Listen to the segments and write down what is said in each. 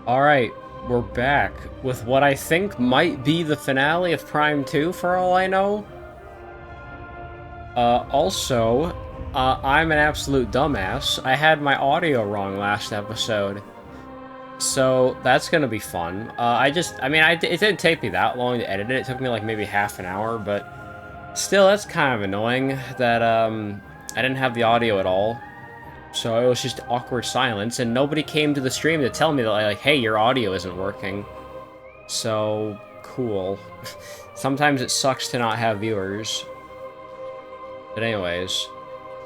Alright, we're back with what I think might be the finale of Prime 2 for all I know. I'm an absolute dumbass. I had my audio wrong last episode. So that's gonna be fun. It didn't take me that long to edit it. It took me like maybe half an hour, but still, that's kind of annoying that, I didn't have the audio at all. So it was just awkward silence, and nobody came to the stream to tell me that, like, hey, your audio isn't working. So, cool. Sometimes it sucks to not have viewers. But anyways,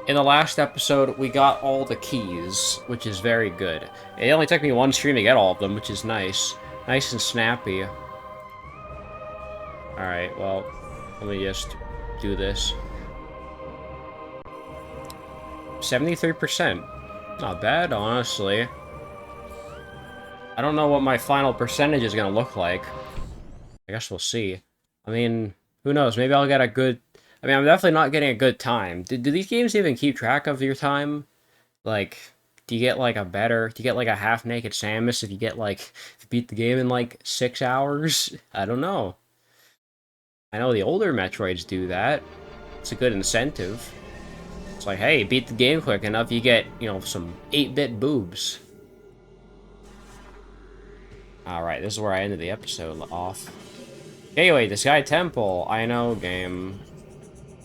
in the last episode, we got all the keys, which is very good. It only took me one stream to get all of them, which is nice. Nice and snappy. Alright, well, let me just do this. 73%. Not bad, honestly. I don't know what my final percentage is gonna look like. I guess we'll see. I mean, who knows? Maybe I'll get a good... I'm definitely not getting a good time. Do these games even keep track of your time? Like, do you get, like, do you get, like, a half-naked Samus if you get, like, if you beat the game in, like, 6 hours? I don't know. I know the older Metroids do that. It's a good incentive. It's like, hey, beat the game quick enough, you get, some 8-bit boobs. Alright, this is where I ended the episode off. Anyway, the Sky Temple. I know, game.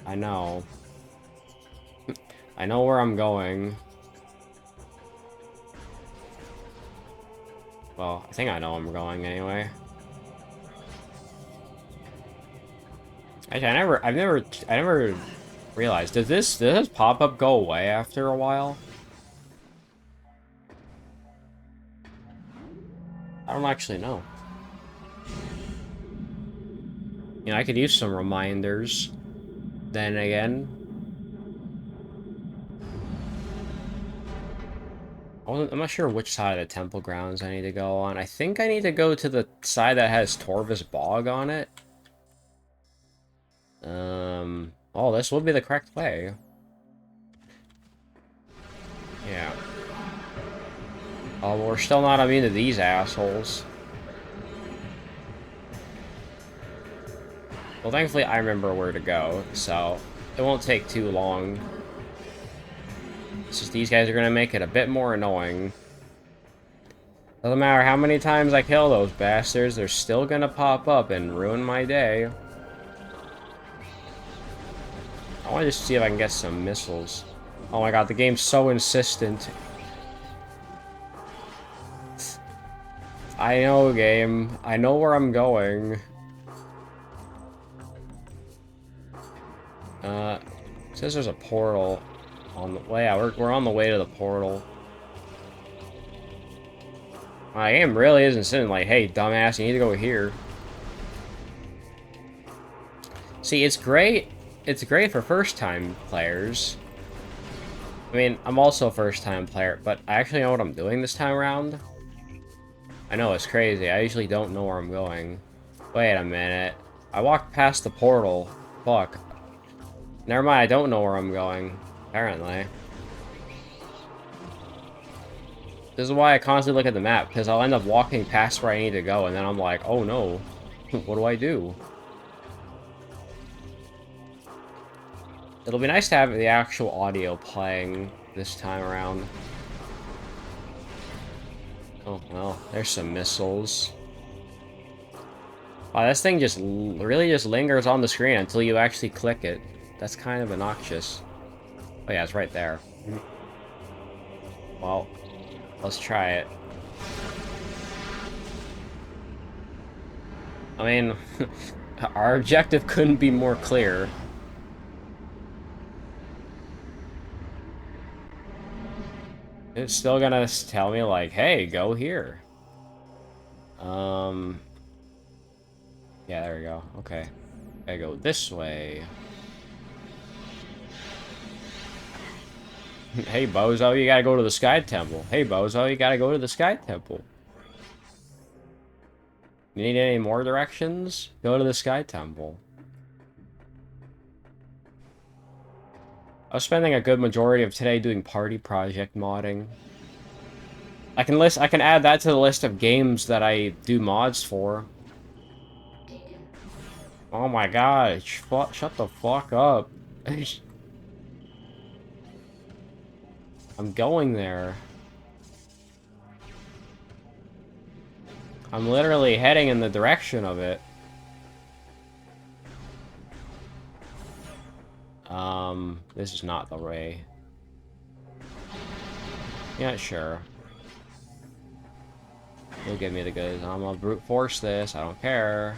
I know. I know where I'm going. Well, I think I know where I'm going anyway. Actually, I never realized. Does this pop-up go away after a while? I don't actually know. I could use some reminders. Then again, I'm not sure which side of the temple grounds I need to go on. I think I need to go to the side that has Torvus Bog on it. Oh, this would be the correct way. Yeah. Oh, well, we're still not immune to these assholes. Well, thankfully I remember where to go, so it won't take too long. It's just these guys are gonna make it a bit more annoying. Doesn't matter how many times I kill those bastards, they're still gonna pop up and ruin my day. I wanna just see if I can get some missiles. Oh my god, the game's so insistent. I know, game. I know where I'm going. It says there's a portal on the way. Yeah, we're on the way to the portal. My game really isn't sitting like, hey, dumbass, you need to go here. See, it's great. It's great for first-time players. I mean, I'm also a first-time player, but I actually know what I'm doing this time around. I know, it's crazy. I usually don't know where I'm going. Wait a minute. I walked past the portal. Fuck. Never mind, I don't know where I'm going. Apparently. This is why I constantly look at the map, because I'll end up walking past where I need to go, and then I'm like, oh no. What do I do? It'll be nice to have the actual audio playing this time around. Oh, well, there's some missiles. Wow, this thing just really just lingers on the screen until you actually click it. That's kind of obnoxious. Oh yeah, it's right there. Well, let's try it. I mean, our objective couldn't be more clear. It's still gonna tell me, like, hey, go here. Yeah, there we go. Okay. I go this way. Hey, Bozo, you gotta go to the Sky Temple. Hey, Bozo, you gotta go to the Sky Temple. You need any more directions? Go to the Sky Temple. I was spending a good majority of today doing party project modding. I can add that to the list of games that I do mods for. Oh my gosh, shut the fuck up. I'm going there. I'm literally heading in the direction of it. This is not the way. Yeah, sure. You'll give me the goods. I'm gonna brute force this. I don't care.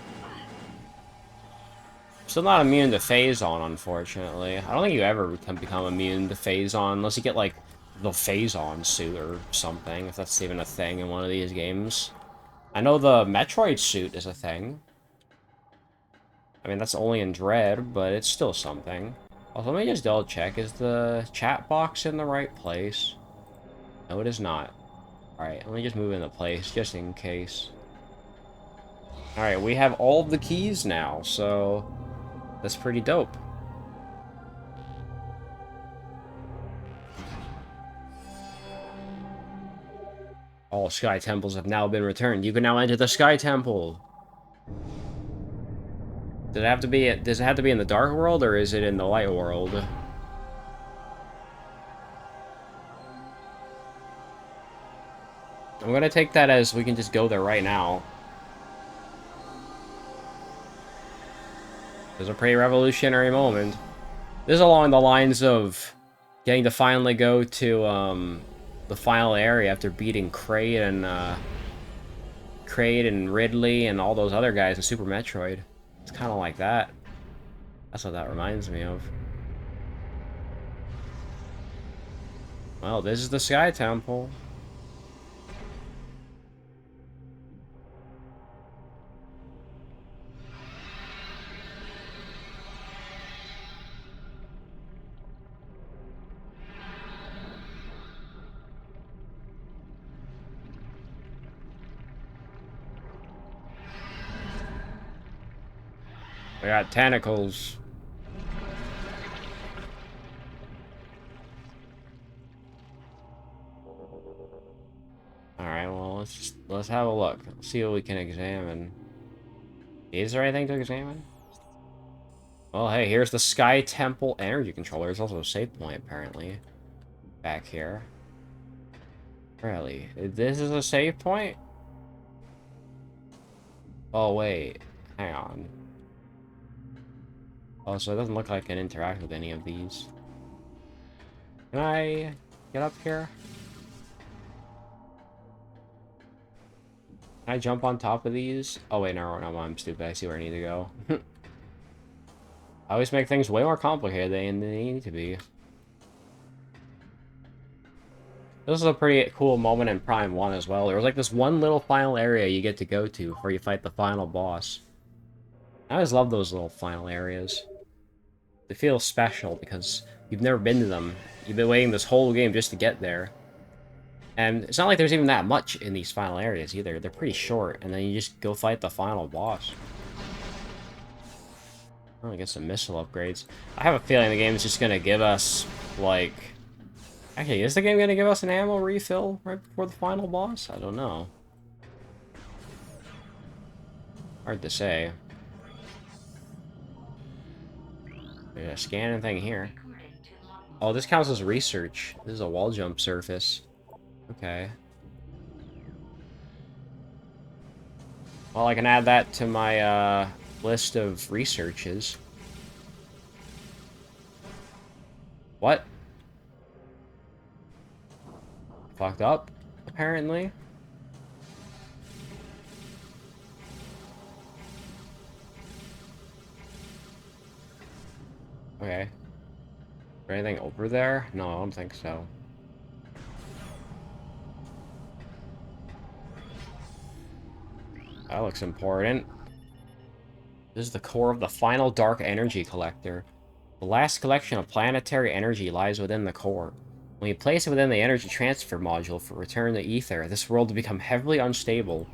Still not immune to Phazon, unfortunately. I don't think you ever can become immune to Phazon unless you get, like, the Phazon suit or something, if that's even a thing in one of these games. I know the Metroid suit is a thing. I mean, that's only in Dread, but it's still something. Also, let me just double check. Is the chat box in the right place? No, it is not. Alright, let me just move into place, just in case. Alright, we have all of the keys now, so that's pretty dope. All Sky Temples have now been returned. You can now enter the Sky Temple. Does it have to be in the Dark World, or is it in the Light World? I'm gonna take that as we can just go there right now. It's a pretty revolutionary moment. This is along the lines of getting to finally go to, the final area after beating Kraid and Ridley and all those other guys in Super Metroid. It's kind of like that. That's what that reminds me of. Well, this is the Sky Temple. We got tentacles. Alright, well, let's have a look. Let's see what we can examine. Is there anything to examine? Well, hey, here's the Sky Temple energy controller. There's also a save point, apparently. Back here. Really? This is a save point? Oh, wait. Hang on. Oh, so it doesn't look like I can interact with any of these. Can I get up here? Can I jump on top of these? Oh, wait, no, I'm stupid. I see where I need to go. I always make things way more complicated than they need to be. This is a pretty cool moment in Prime 1 as well. There was like this one little final area you get to go to before you fight the final boss. I always love those little final areas. They feel special because you've never been to them. You've been waiting this whole game just to get there. And it's not like there's even that much in these final areas either. They're pretty short, and then you just go fight the final boss. Oh, I guess some missile upgrades. I have a feeling the game is just gonna give us, like... Actually, is the game gonna give us an ammo refill right before the final boss? I don't know. Hard to say. There's a scanning thing here. Oh, this counts as research. This is a wall jump surface. Okay. Well, I can add that to my, list of researches. What? Fucked up, apparently. Okay. Is there anything over there? No, I don't think so. That looks important. This is the core of the final dark energy collector. The last collection of planetary energy lies within the core. When you place it within the energy transfer module for return to ether, this world will become heavily unstable.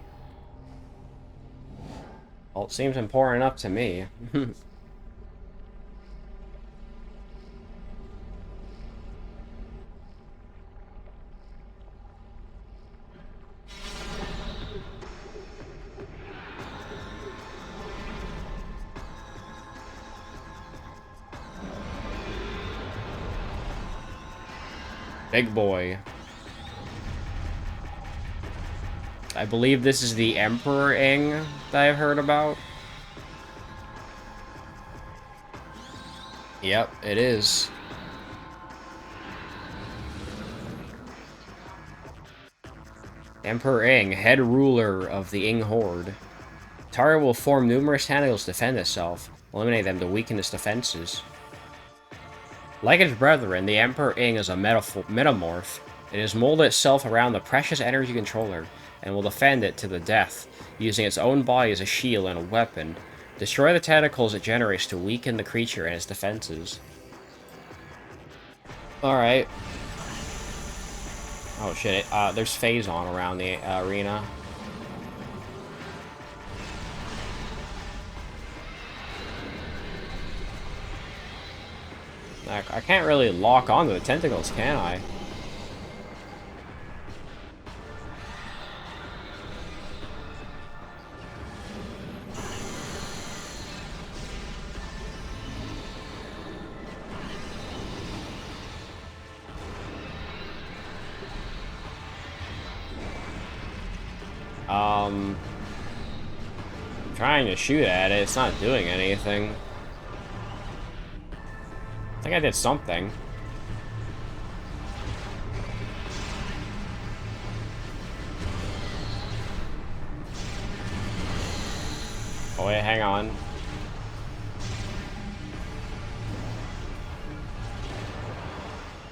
Well, it seems important enough to me. Big boy. I believe this is the Emperor Ing that I've heard about. Yep, it is. Emperor Ing, head ruler of the Ing Horde. Target will form numerous tentacles to defend itself. Eliminate them to weaken its defenses. Like its brethren, the Emperor Ing is a metamorph. It has molded itself around the precious energy controller, and will defend it to the death, using its own body as a shield and a weapon. Destroy the tentacles it generates to weaken the creature and its defenses. Alright. Oh shit, there's phase on around the arena. I can't really lock onto the tentacles, can I? I'm trying to shoot at it, it's not doing anything. I think I did something. Oh wait, hang on.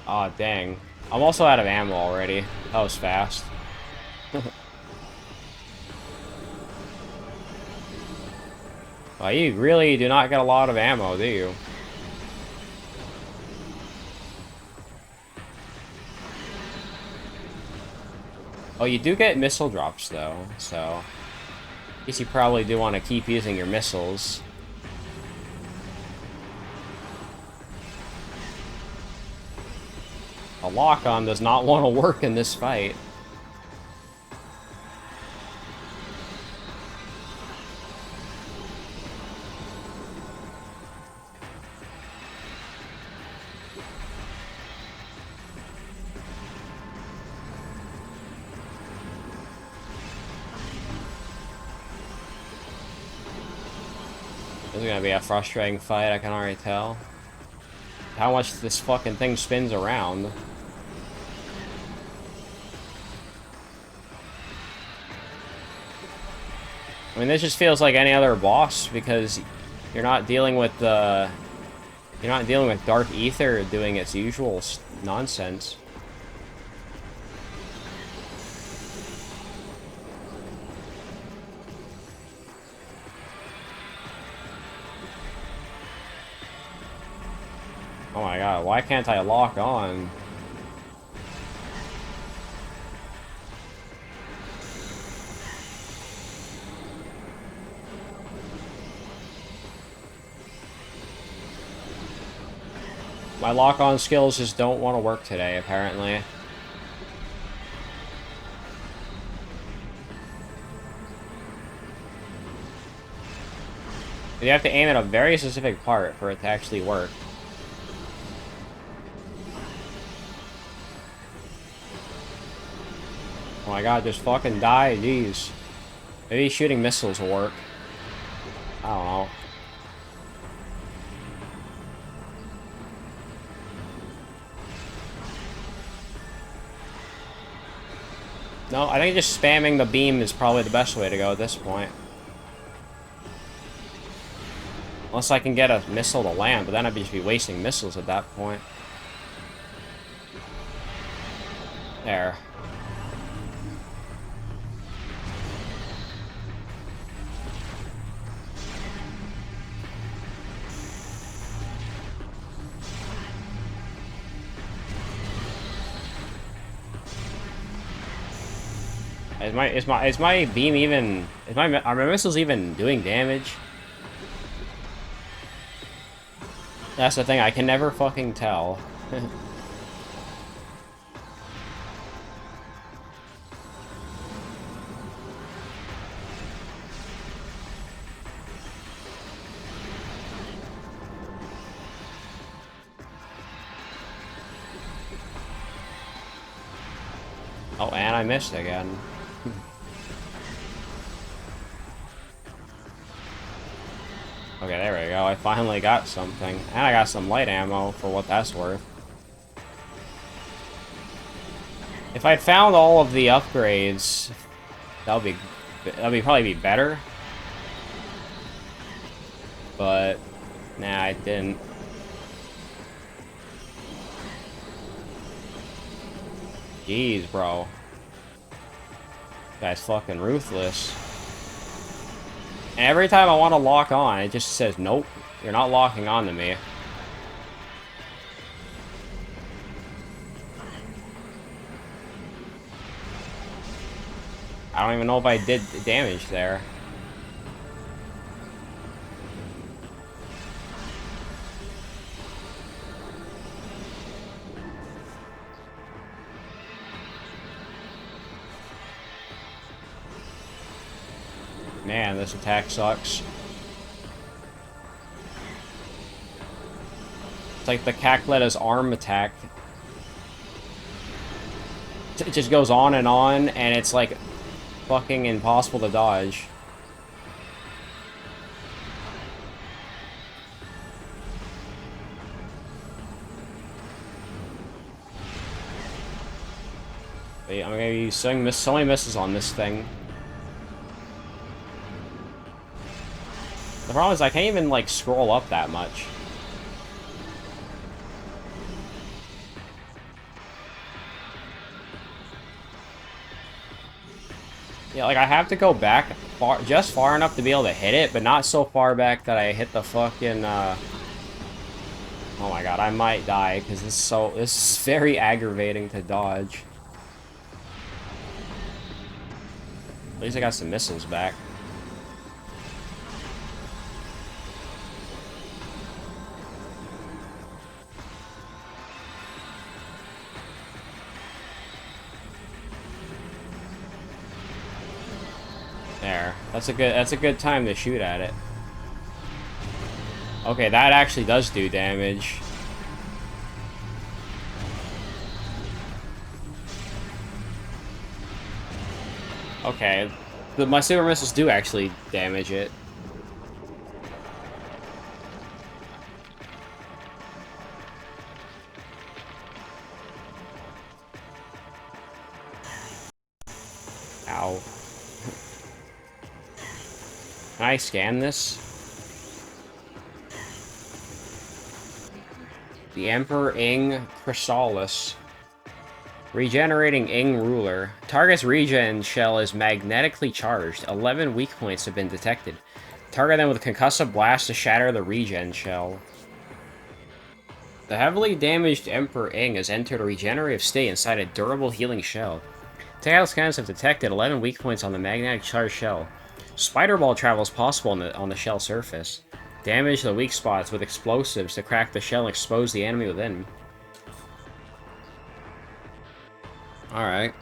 Aw, dang. I'm also out of ammo already. That was fast. Well, you really do not get a lot of ammo, do you? Oh, you do get missile drops, though, so... I guess you probably do want to keep using your missiles. A lock-on does not want to work in this fight. This is gonna be a frustrating fight, I can already tell. How much this fucking thing spins around. I mean, this just feels like any other boss, because you're not dealing with the... You're not dealing with Dark Ether doing its usual nonsense. Oh my god, why can't I lock on? My lock-on skills just don't want to work today, apparently. You have to aim at a very specific part for it to actually work. Oh my god, just fucking die, jeez. Maybe shooting missiles will work. I don't know. No, I think just spamming the beam is probably the best way to go at this point. Unless I can get a missile to land, but then I'd just be wasting missiles at that point. There. Is my beam even... Are my missiles even doing damage? That's the thing, I can never fucking tell. Oh, and I missed again. Okay, there we go. I finally got something. And I got some light ammo for what that's worth. If I'd found all of the upgrades, that'd probably be better. But nah, I didn't. Jeez, bro. Guy's fucking ruthless. And every time I want to lock on, it just says, nope, you're not locking on to me. I don't even know if I did damage there. Man, this attack sucks. It's like the Cackleta's arm attack. It just goes on, and it's like fucking impossible to dodge. Wait, I'm gonna be so many misses on this thing. The problem is I can't even, like, scroll up that much. Yeah, like, I have to go back just far enough to be able to hit it, but not so far back that I hit the fucking, Oh my god, I might die, because this is very aggravating to dodge. At least I got some missiles back. There. That's a good time to shoot at it. Okay, that actually does do damage. Okay. My super missiles do actually damage it. Ow. Can I scan this? The Emperor Ing Chrysalis. Regenerating Ing Ruler. Target's regen shell is magnetically charged. 11 weak points have been detected. Target them with concussive blast to shatter the regen shell. The heavily damaged Emperor Ing has entered a regenerative state inside a durable healing shell. Tactical scanners have detected 11 weak points on the magnetic charged shell. Spider ball travel is possible on the shell surface. Damage the weak spots with explosives to crack the shell and expose the enemy within. Alright.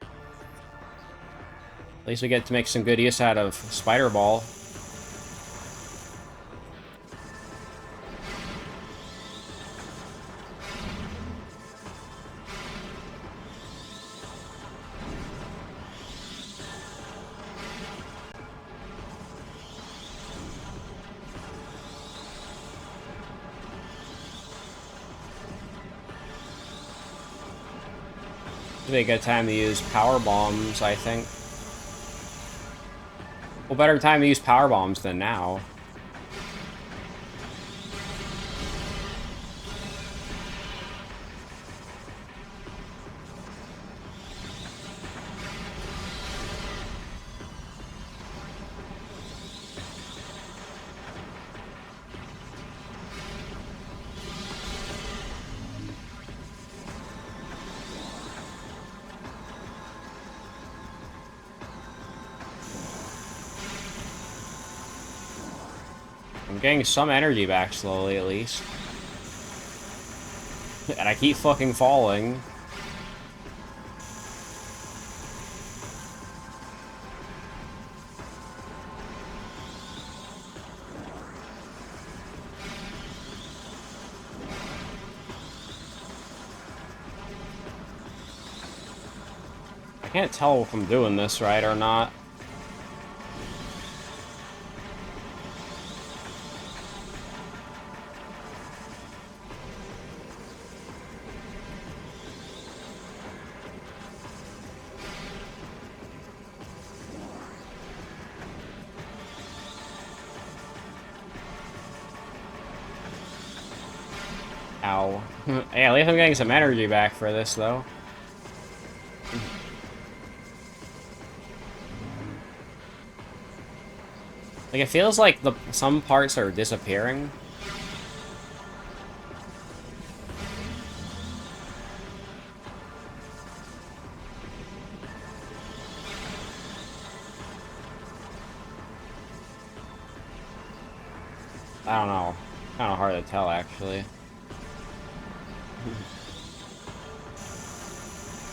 At least we get to make some good use out of Spider Ball. This would be a good time to use power bombs, I think. Well, better time to use power bombs than now. I'm getting some energy back slowly, at least. And I keep fucking falling. Can't tell if I'm doing this right or not. Ow. Hey, at least I'm getting some energy back for this, though. Like, it feels like some parts are disappearing. I don't know. Kind of hard to tell, actually.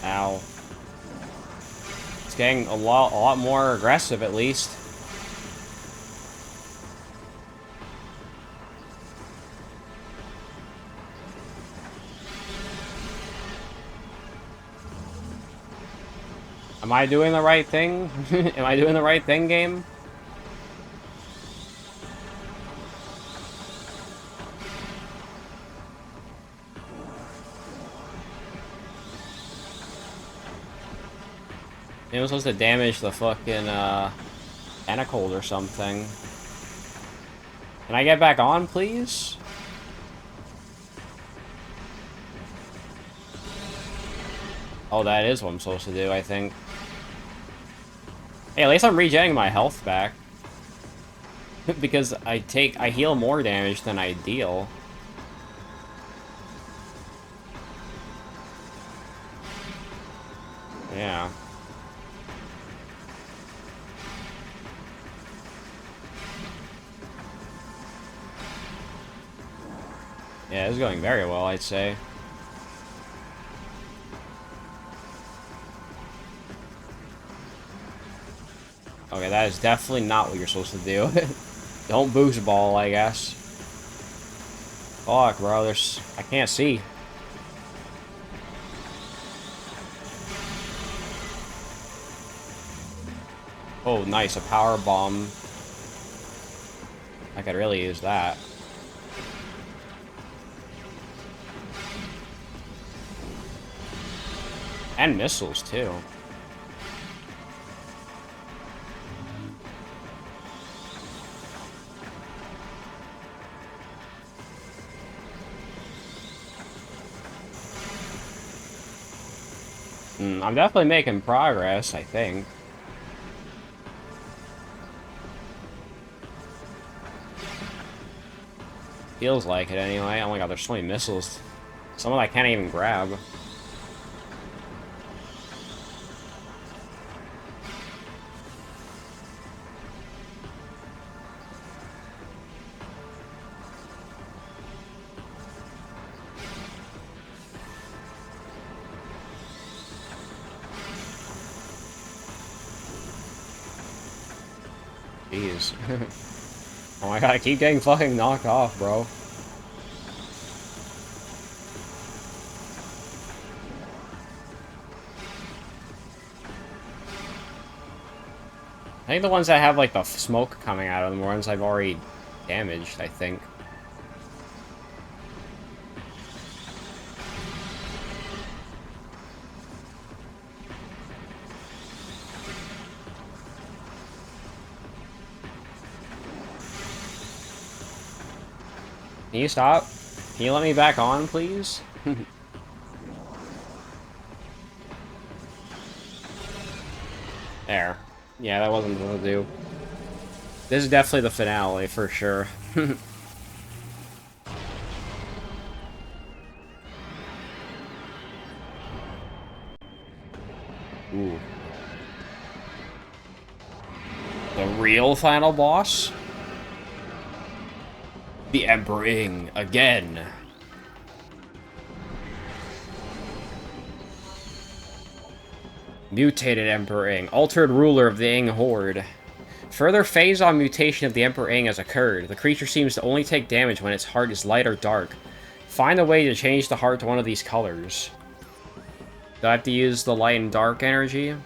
Ow. It's getting a lot more aggressive, at least. Am I doing the right thing? Am I doing the right thing, game? It was supposed to damage the fucking, tentacles or something. Can I get back on, please? Oh, that is what I'm supposed to do, I think. Hey, at least I'm regenerating my health back. Because I heal more damage than I deal. Yeah. Yeah, it's going very well, I'd say. Okay, that is definitely not what you're supposed to do. Don't boost ball, I guess. Fuck, bro, I can't see. Oh, nice, a power bomb. I could really use that. And missiles, too. I'm definitely making progress, I think. Feels like it, anyway. Oh my god, there's so many missiles. Some of them I can't even grab. Jeez. Oh my god, I keep getting fucking knocked off, bro. I think the ones that have, like, the smoke coming out of them are ones I've already damaged, I think. Can you stop? Can you let me back on, please? There. Yeah, that wasn't what to do. This is definitely the finale, for sure. Ooh. The real final boss? The Emperor Ing, again. Mutated Emperor Ing, altered ruler of the Ing Horde. Further phase-on mutation of the Emperor Ing has occurred. The creature seems to only take damage when its heart is light or dark. Find a way to change the heart to one of these colors. Do I have to use the light and dark energy?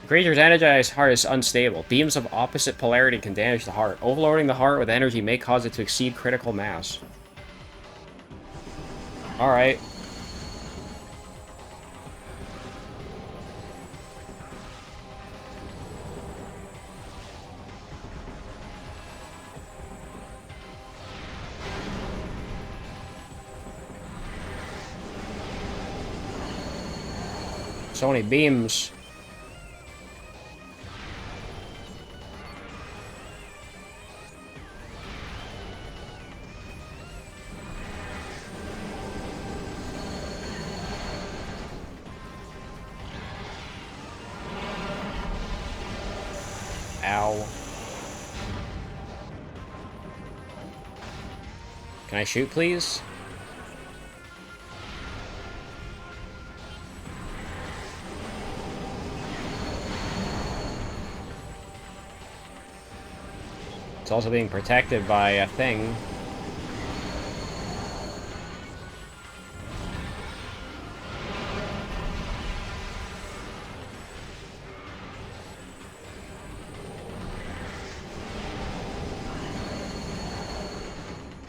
Creature's energized heart is unstable. Beams of opposite polarity can damage the heart. Overloading the heart with energy may cause it to exceed critical mass. Alright. So many beams. Ow. Can I shoot, please? It's also being protected by a thing.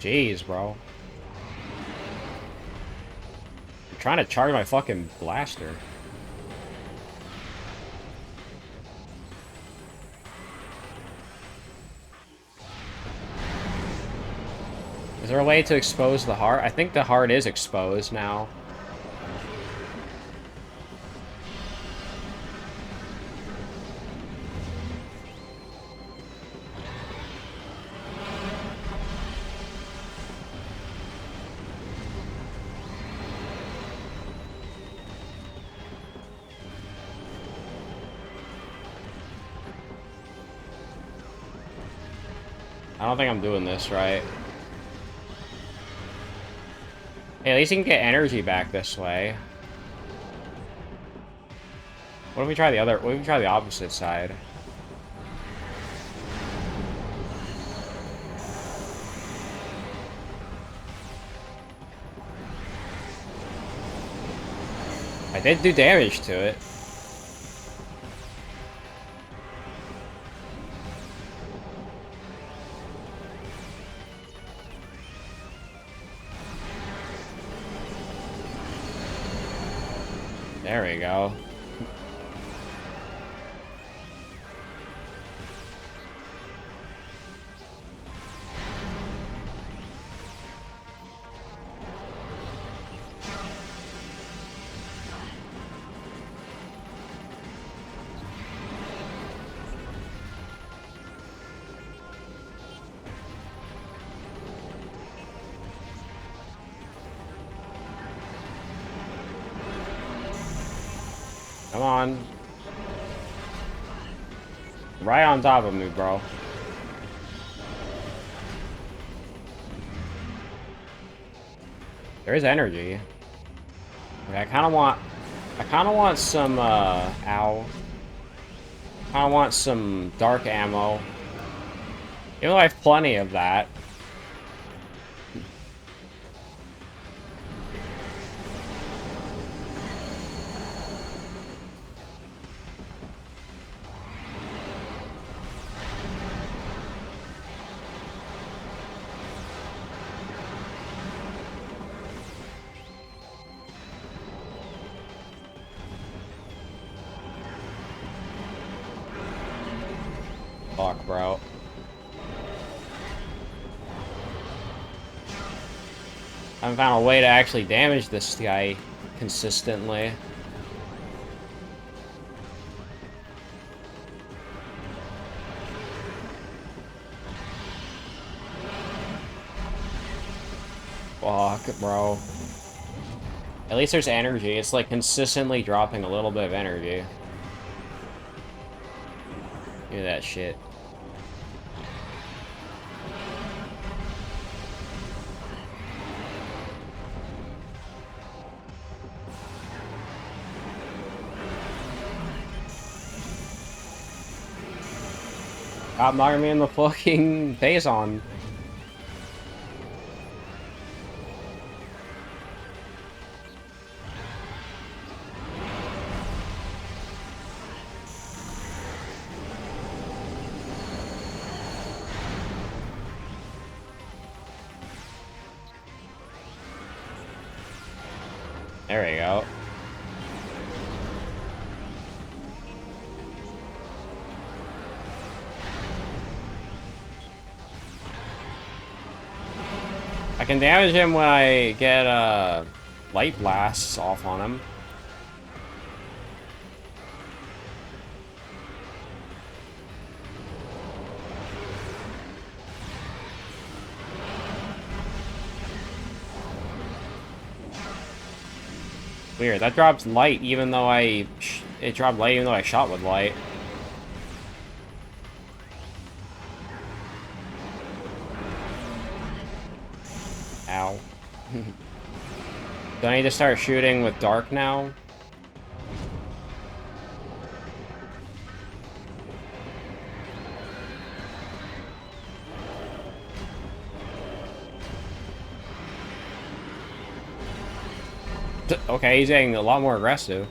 Jeez, bro. I'm trying to charge my fucking blaster. Is there a way to expose the heart? I think the heart is exposed now. I don't think I'm doing this right. Hey, at least you can get energy back this way. What if we try the other? What if we try the opposite side? I did do damage to it. There we go. Come on. Right on top of me, bro. There is energy. Okay, I kind of want some, ow. I kind of want some dark ammo. Even though I have plenty of that. Fuck, bro. I haven't found a way to actually damage this guy consistently. Fuck, bro. At least there's energy. It's like consistently dropping a little bit of energy. Look at that shit. Stop knocking me in the fucking face on. There we go. I can damage him when I get light blasts off on him. Weird, that drops light even though it dropped light even though I shot with light. Ow. Do I need to start shooting with dark now? Okay, he's getting a lot more aggressive.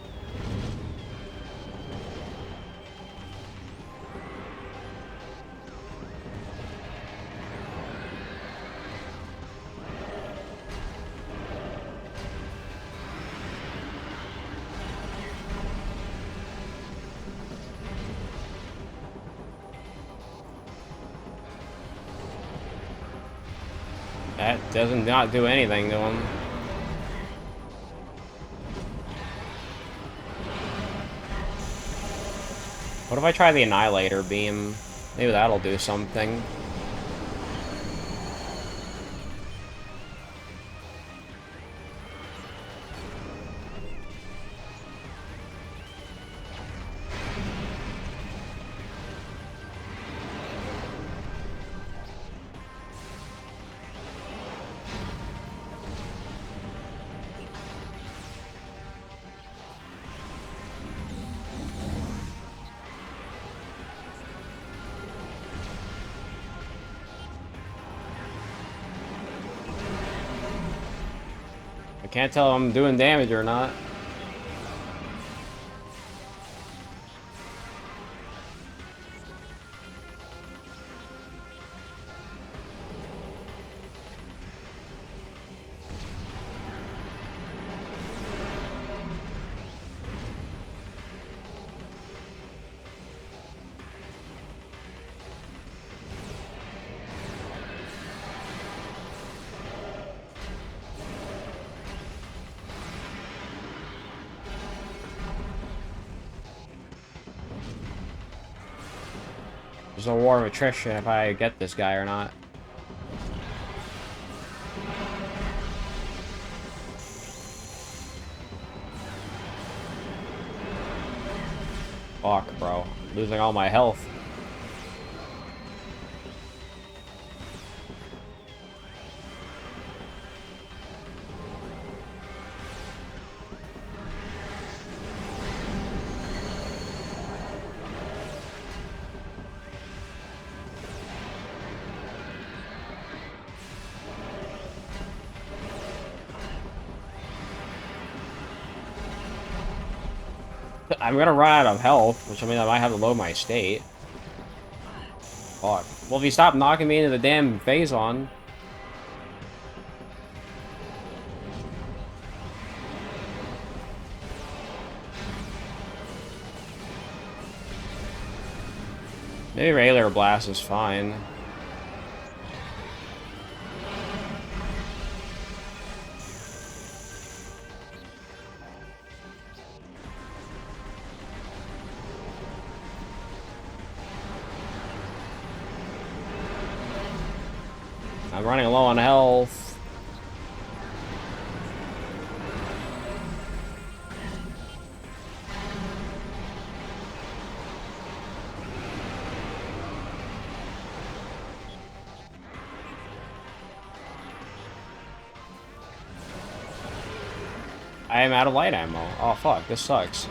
That doesn't not do anything to him. What if I try the Annihilator Beam? Maybe that'll do something. I can't tell if I'm doing damage or not. There's a war of attrition if I get this guy or not. Fuck, bro. Losing all my health. I'm gonna run out of health, which I mean I might have to load my state. Fuck. Well, if you stop knocking me into the damn Phazon. Maybe regular blast is fine. I'm running low on health. I am out of light ammo. Oh fuck, this sucks.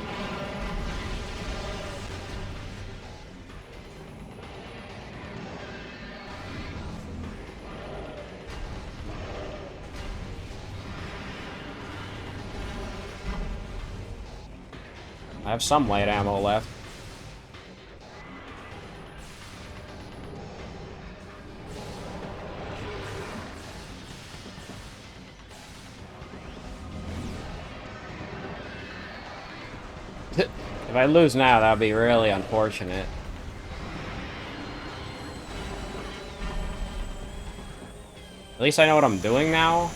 I have some light ammo left. If I lose now, that would be really unfortunate. At least I know what I'm doing now,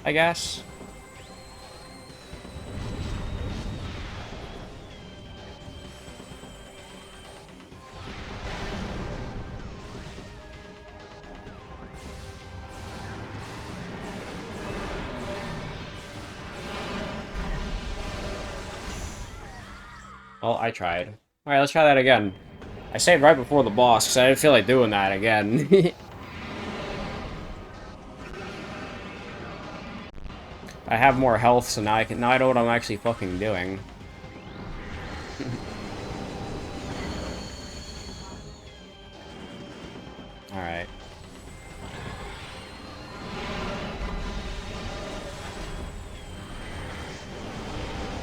I guess. Well, I tried. Alright, let's try that again. I saved right before the boss, because I didn't feel like doing that again. I have more health, so now I know what I'm actually fucking doing. Alright.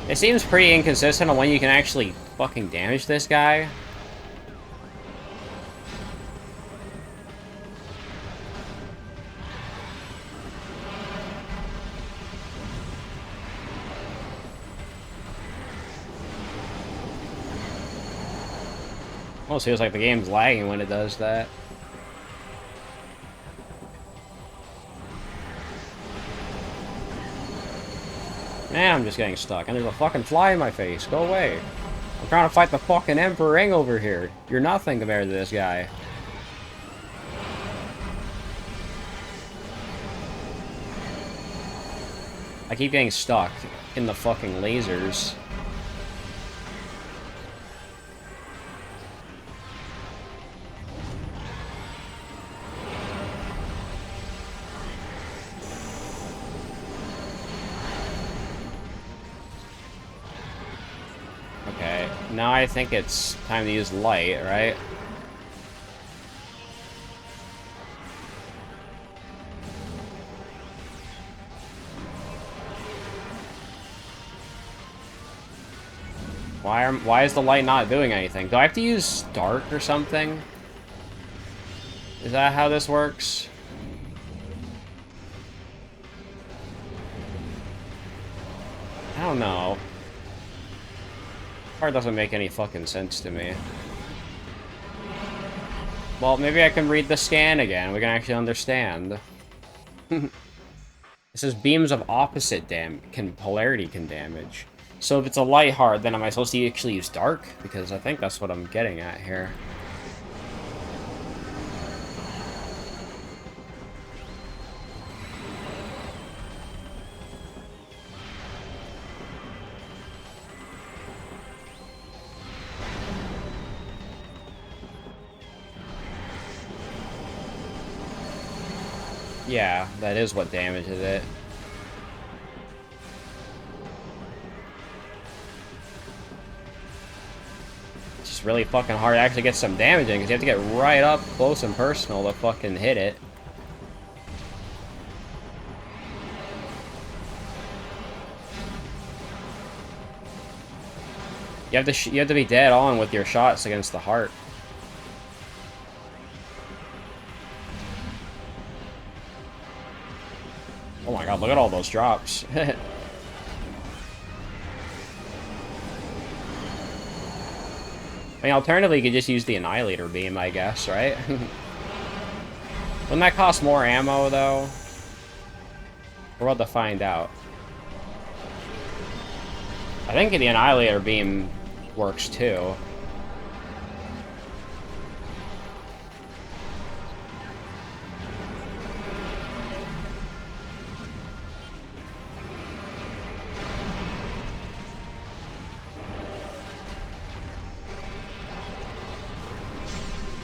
It seems pretty inconsistent on when you can actually fucking damage this guy. Almost feels like the game's lagging when it does that. Man, I'm just getting stuck, and there's a fucking fly in my face. Go away. I'm trying to fight the fucking Emperor over here. You're nothing compared to this guy. I keep getting stuck in the fucking lasers. Okay, now I think it's time to use light, right? Why is the light not doing anything? Do I have to use dark or something? Is that how this works? I don't know. Part doesn't make any fucking sense to me. Well, maybe I can read the scan again. We can actually understand. It says beams of opposite polarity can damage. So if it's a light heart, then am I supposed to actually use dark? Because I think that's what I'm getting at here. Yeah, that is what damages it. It's just really fucking hard to actually get some damage in, because you have to get right up close and personal to fucking hit it. You have to be dead on with your shots against the heart. Oh my god, look at all those drops. I mean, alternatively, you could just use the Annihilator Beam, I guess, right? Wouldn't that cost more ammo, though? We're about to find out. I think the Annihilator Beam works, too.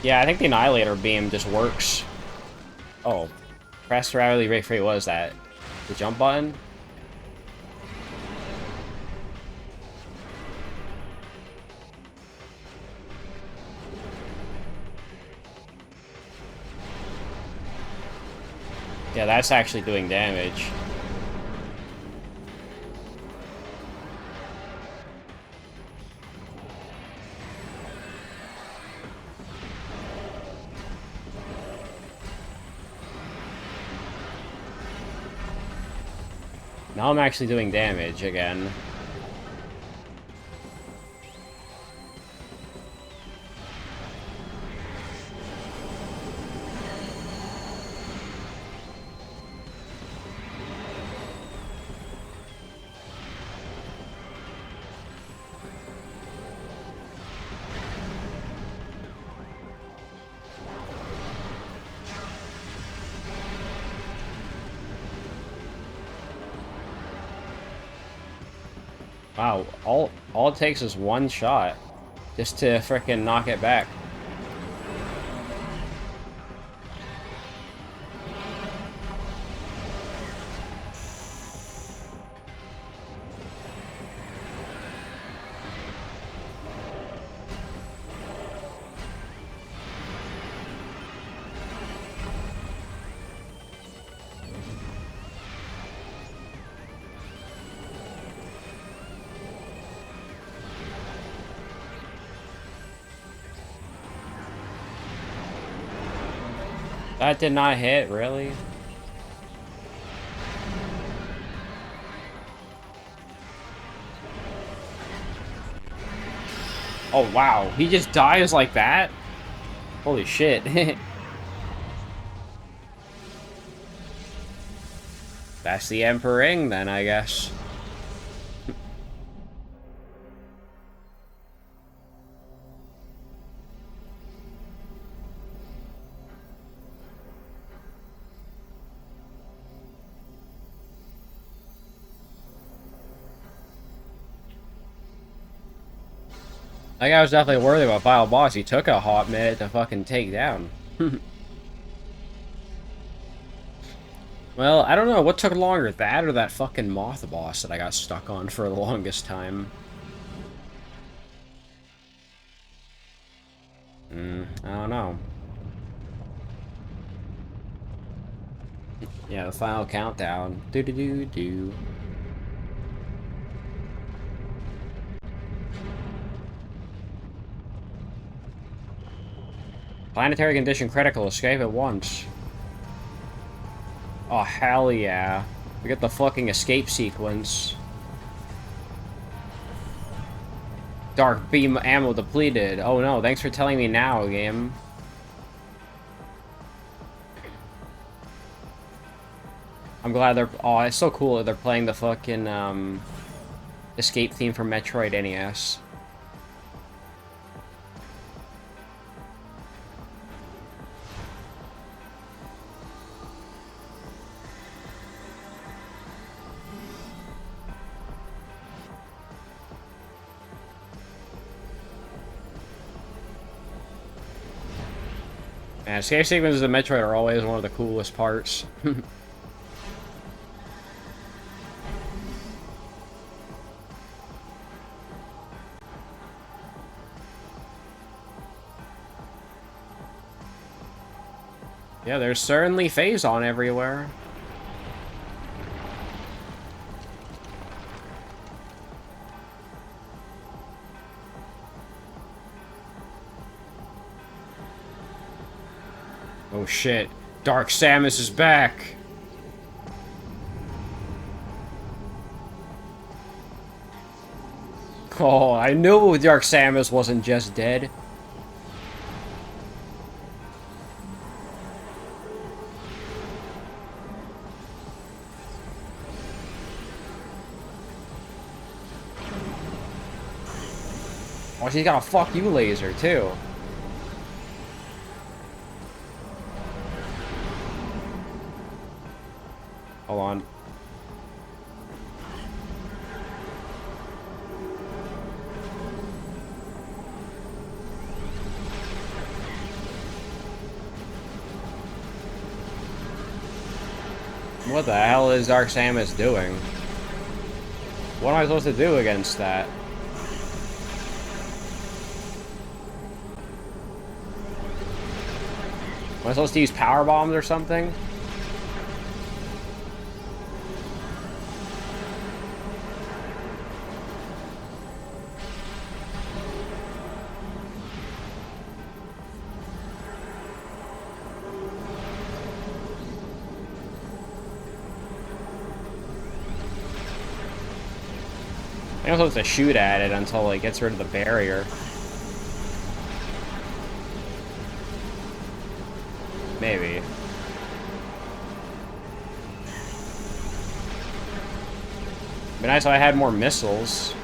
Yeah, I think the Annihilator Beam just works. Oh. Press rally rate free, what is that? The jump button? Yeah, that's actually doing damage. Now I'm actually doing damage again. Wow, all it takes is one shot just to frickin' knock it back. That did not hit, really? Oh, wow. He just dies like that? Holy shit. That's the Emperor then, I guess. That guy was definitely worthy of a final boss. He took a hot minute to fucking take down. Well, I don't know. What took longer, that or that fucking moth boss that I got stuck on for the longest time? I don't know. Yeah, the final countdown. Do-do-do-do. Planetary condition critical. Escape at once. Oh, hell yeah. We got the fucking escape sequence. Dark beam ammo depleted. Oh no, thanks for telling me now, game. I'm glad they're... Oh, it's so cool that they're playing the fucking, escape theme from Metroid NES. And escape sequences in Metroid are always one of the coolest parts. Yeah, there's certainly phase on everywhere. Oh shit. Dark Samus is back! Oh, I knew Dark Samus wasn't just dead. Oh, she's got a fuck you laser, too. Hold on. What the hell is Dark Samus doing? What am I supposed to do against that? Am I supposed to use power bombs or something? I think I'm supposed to shoot at it until it gets rid of the barrier. Maybe. It'd be nice if I had more missiles.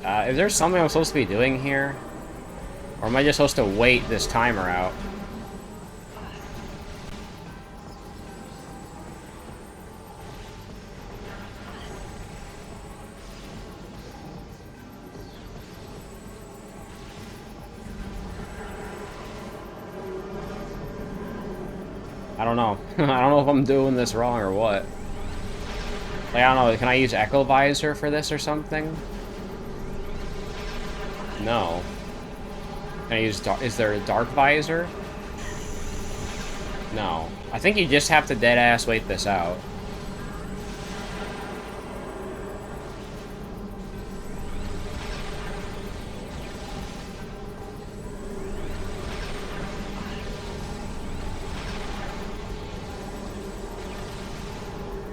Is there something I'm supposed to be doing here? Or am I just supposed to wait this timer out? I don't know. I don't know if I'm doing this wrong or what. Like, I don't know, can I use Echo Visor for this or something? No. Can I use is there a Dark Visor? No. I think you just have to dead-ass wait this out.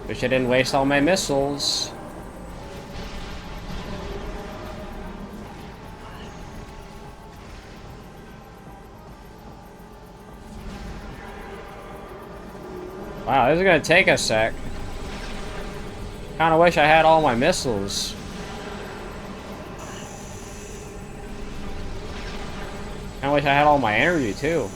Wish I didn't waste all my missiles. Wow, this is gonna take a sec. Kinda wish I had all my missiles. Kinda wish I had all my energy too.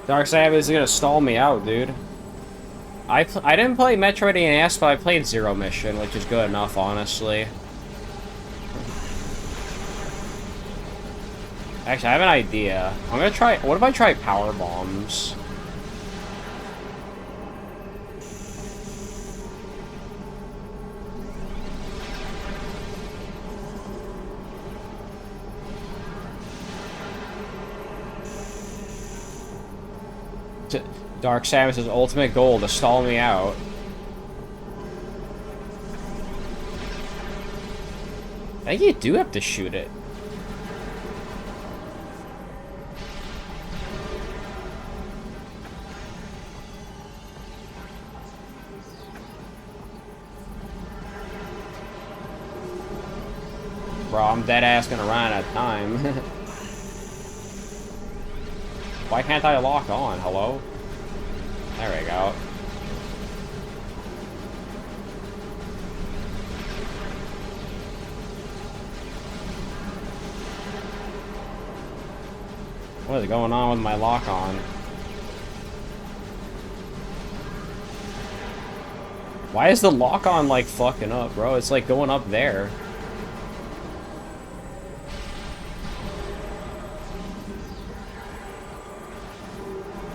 Dark Sabbath is gonna stall me out, dude. I didn't play Metroid NES, but I played Zero Mission, which is good enough, honestly. Actually, I have an idea. I'm gonna try. What if I try Power Bombs? Dark Samus's ultimate goal to stall me out. I think you do have to shoot it. Bro, I'm dead ass gonna run out of time. Why can't I lock on? Hello? There we go. What is going on with my lock on? Why is the lock on like fucking up, bro? It's like going up there.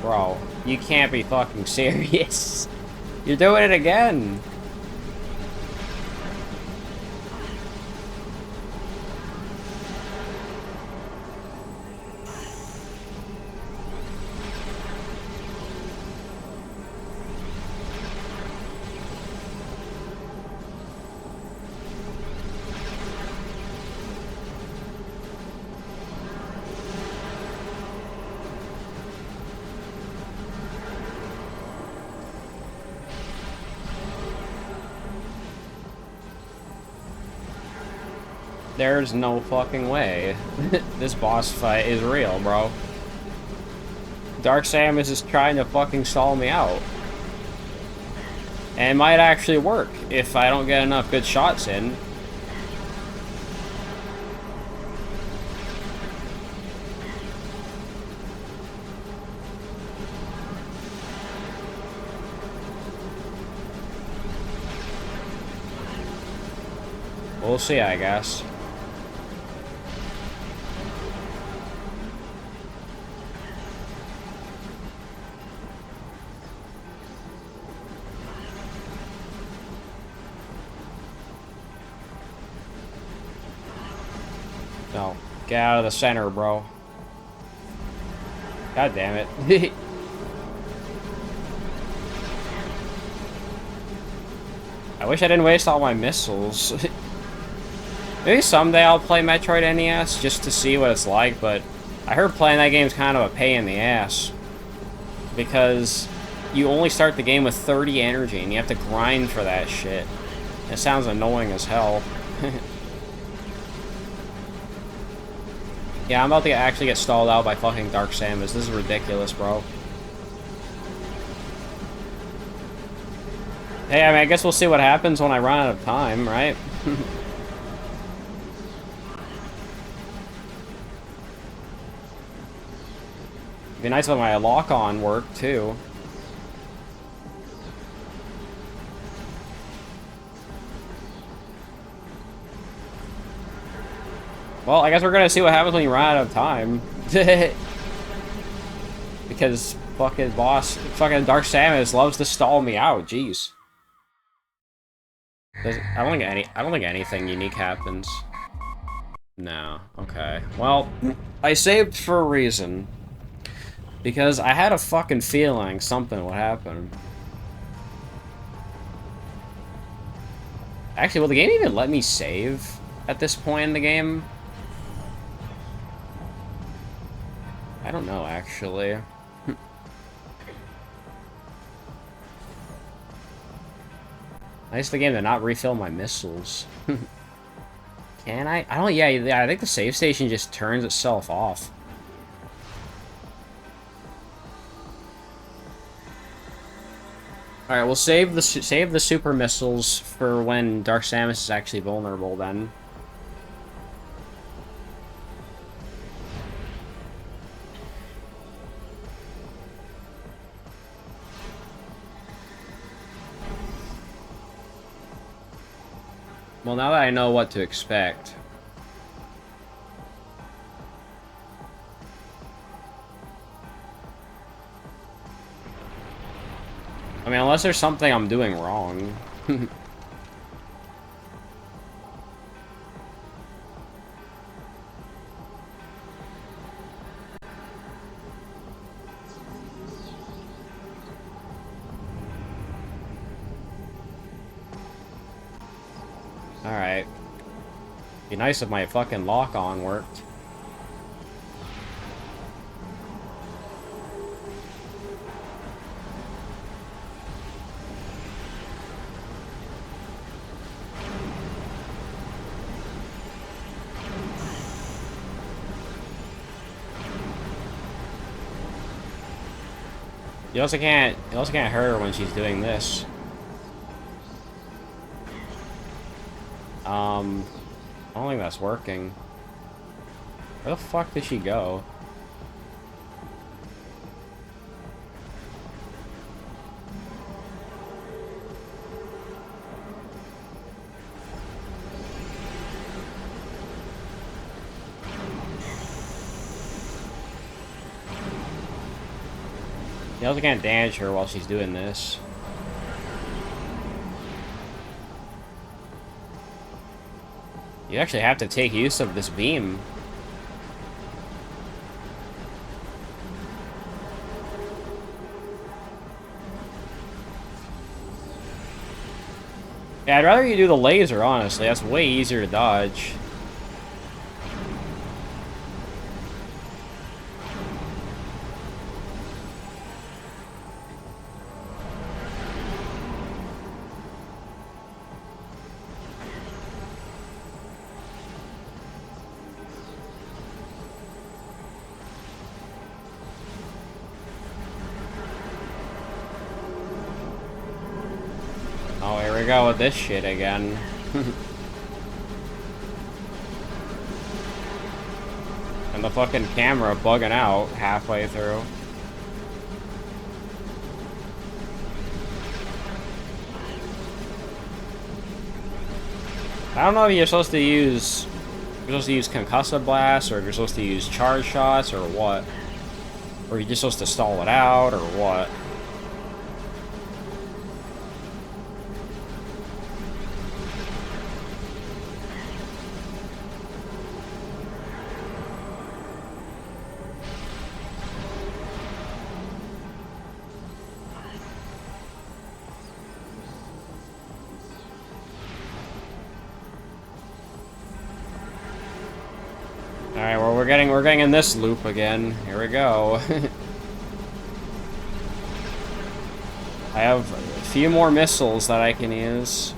Bro, you can't be fucking serious. You're doing it again. There's no fucking way. This boss fight is real, bro. Dark Samus is trying to fucking stall me out. And it might actually work if I don't get enough good shots in. We'll see, I guess. No. Get out of the center, bro. God damn it. I wish I didn't waste all my missiles. Maybe someday I'll play Metroid NES just to see what it's like, but I heard playing that game's kind of a pain in the ass. Because you only start the game with 30 energy, and you have to grind for that shit. It sounds annoying as hell. Yeah, I'm about to actually get stalled out by fucking Dark Samus. This is ridiculous, bro. Hey, I mean, I guess we'll see what happens when I run out of time, right? It'd be nice if my lock-on worked, too. Well, I guess we're gonna see what happens when you run out of time. Because fucking fucking Dark Samus loves to stall me out, jeez. I don't think anything unique happens. No, okay. Well, I saved for a reason. Because I had a fucking feeling something would happen. Actually, will the game even let me save at this point in the game? I don't know, actually. Nice of the game to not refill my missiles. Can I? I don't, yeah, I think the save station just turns itself off. Alright, we'll save the super missiles for when Dark Samus is actually vulnerable, then. Well, now that I know what to expect. I mean, unless there's something I'm doing wrong. Alright. Be nice if my fucking lock-on worked. You also can't hurt her when she's doing this. I don't think that's working. Where the fuck did she go? You also can't damage her while she's doing this. You actually have to take use of this beam. Yeah, I'd rather you do the laser, honestly. That's way easier to dodge. Oh, here we go with this shit again. And the fucking camera bugging out halfway through. I don't know if you're supposed to use... concussive blasts, or if you're supposed to use charge shots, or what. Or you're just supposed to stall it out, or what. Alright, well we're getting in this loop again. Here we go. I have a few more missiles that I can use.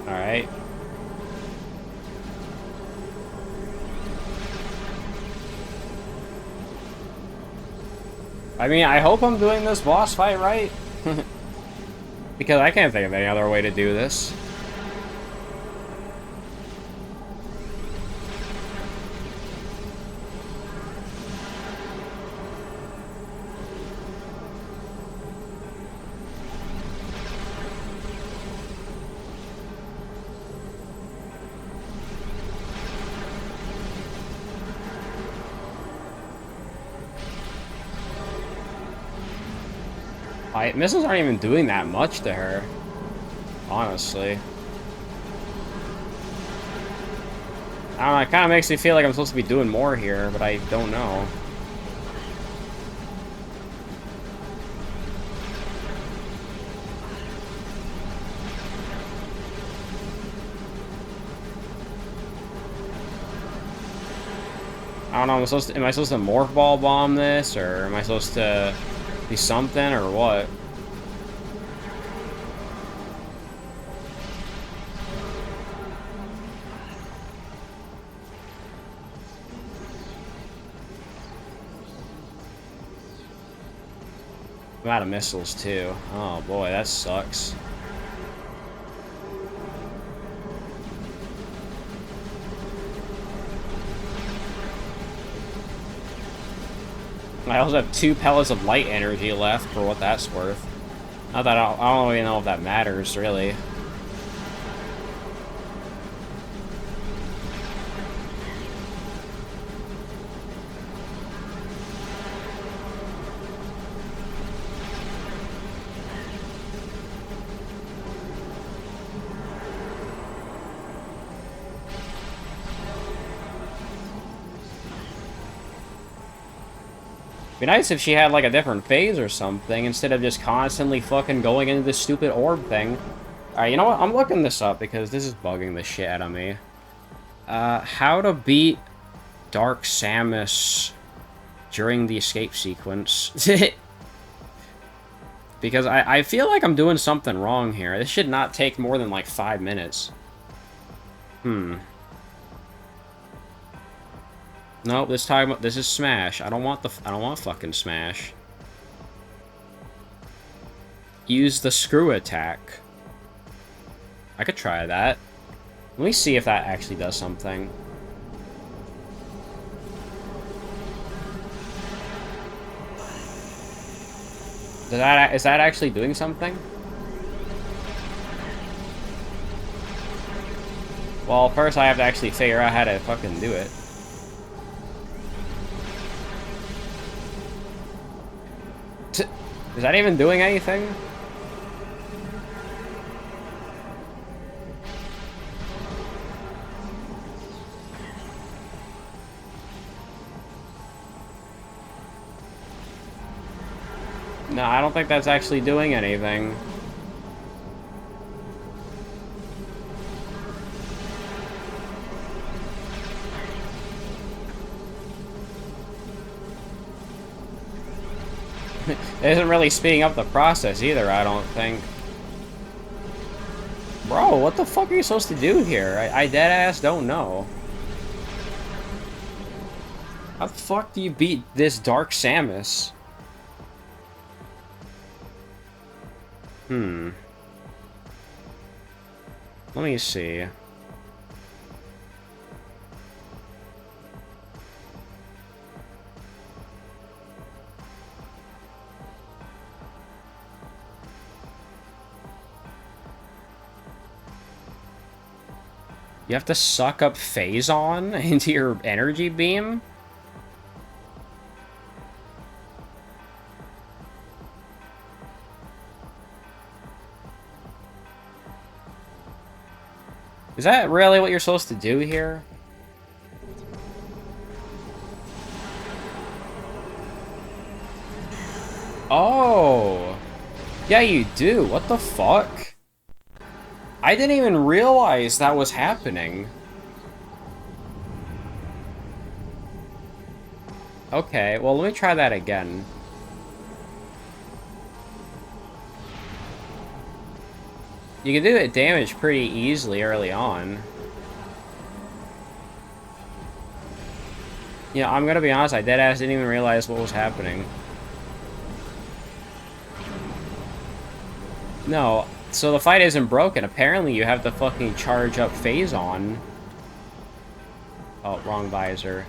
Alright. I mean, I hope I'm doing this boss fight right. Because I can't think of any other way to do this. Missiles aren't even doing that much to her, honestly. I don't know, it kind of makes me feel like I'm supposed to be doing more here, but I don't know. I don't know, am I supposed to morph ball bomb this, or am I supposed to be something, or what? I'm out of missiles, too. Oh, boy, that sucks. I also have 2 pellets of light energy left, for what that's worth. Not that I don't really know if that matters, really. Be nice if she had, like, a different phase or something, instead of just constantly fucking going into this stupid orb thing. Alright, you know what? I'm looking this up, because this is bugging the shit out of me. How to beat Dark Samus during the escape sequence. Because I feel like I'm doing something wrong here. This should not take more than, like, 5 minutes. Nope, this is Smash. I don't want fucking Smash. Use the screw attack. I could try that. Let me see if that actually does something. Is that actually doing something? Well, first I have to actually figure out how to fucking do it. Is that even doing anything? No, I don't think that's actually doing anything. It isn't really speeding up the process either, I don't think. Bro, what the fuck are you supposed to do here? I deadass don't know. How the fuck do you beat this Dark Samus? Let me see. You have to suck up Phazon into your energy beam? Is that really what you're supposed to do here? Oh! Yeah, you do. What the fuck? I didn't even realize that was happening. Okay, well, let me try that again. You can do that damage pretty easily early on. You know, I'm gonna be honest, I deadass didn't even realize what was happening. No, so the fight isn't broken. Apparently you have to fucking charge up phase on. Oh, wrong visor.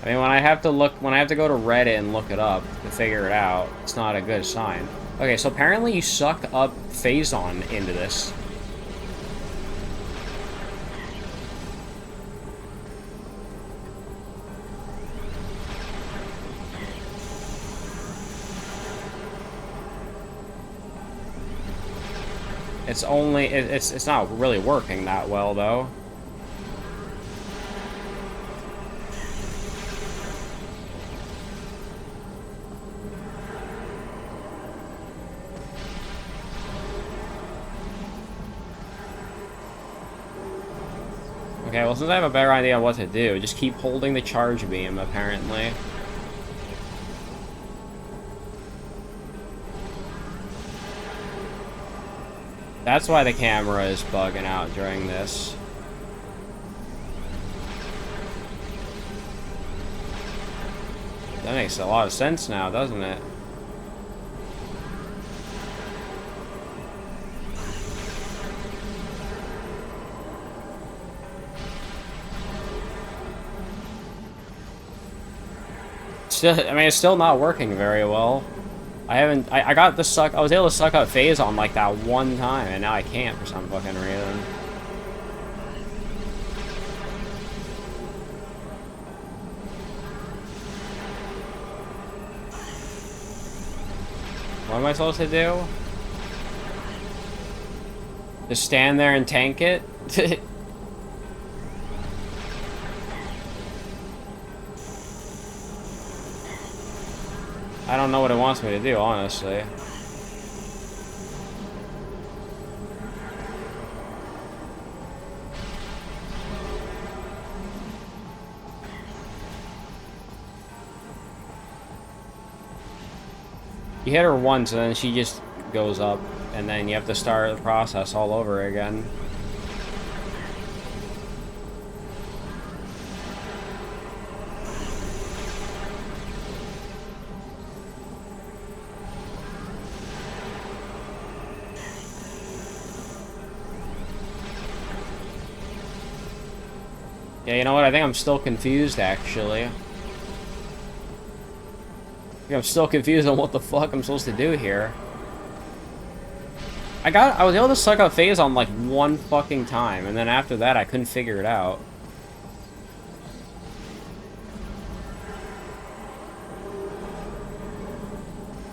I mean, when I have to go to Reddit and look it up to figure it out, it's not a good sign. Okay, so apparently you suck up Phazon into this. It's not really working that well, though. Okay, well, since I have a better idea of what to do, just keep holding the charge beam, apparently. That's why the camera is bugging out during this. That makes a lot of sense now, doesn't it? Still, I mean, it's still not working very well. I was able to suck up phase on like that one time, and now I can't for some fucking reason. What am I supposed to do? Just stand there and tank it? I don't know what it wants me to do, honestly. You hit her once, and then she just goes up, and then you have to start the process all over again. Yeah, you know what? I think I'm still confused, actually. I think I'm still confused on what the fuck I'm supposed to do here. I was able to suck up phase on like one fucking time, and then after that I couldn't figure it out.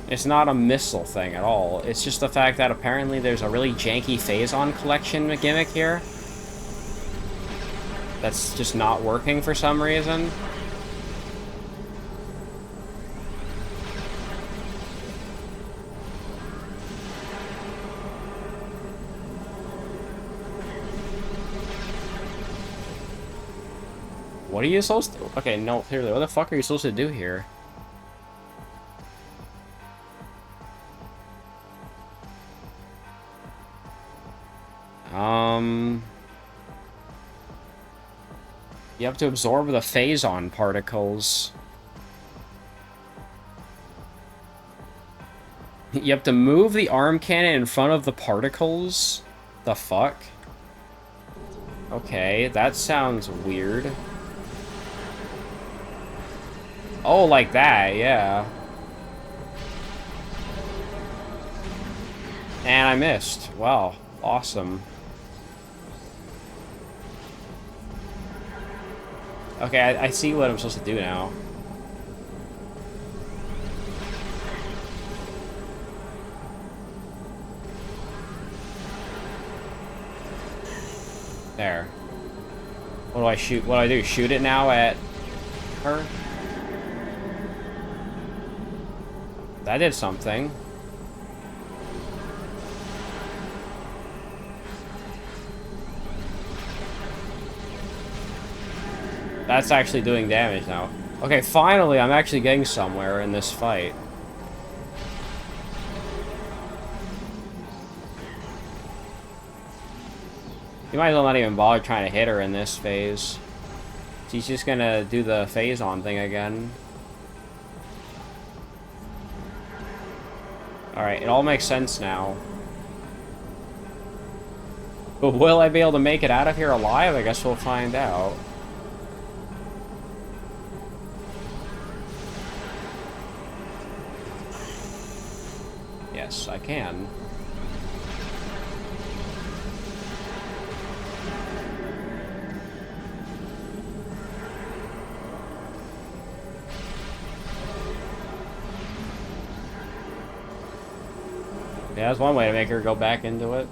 It's not a missile thing at all. It's just the fact that apparently there's a really janky phase-on collection gimmick here that's just not working for some reason. What are you supposed to... Okay, no, clearly, what the fuck are you supposed to do here? You have to absorb the phase-on particles. You have to move the arm cannon in front of the particles? The fuck? Okay, that sounds weird. Oh, like that, yeah. And I missed. Wow, awesome. Okay, I see what I'm supposed to do now. There. What do I shoot? What do I do? Shoot it now at her? That did something. That's actually doing damage now. Okay, finally, I'm actually getting somewhere in this fight. You might as well not even bother trying to hit her in this phase. She's just gonna do the phase on thing again. Alright, it all makes sense now. But will I be able to make it out of here alive? I guess we'll find out. Yes, I can. Yeah, that's one way to make her go back into it.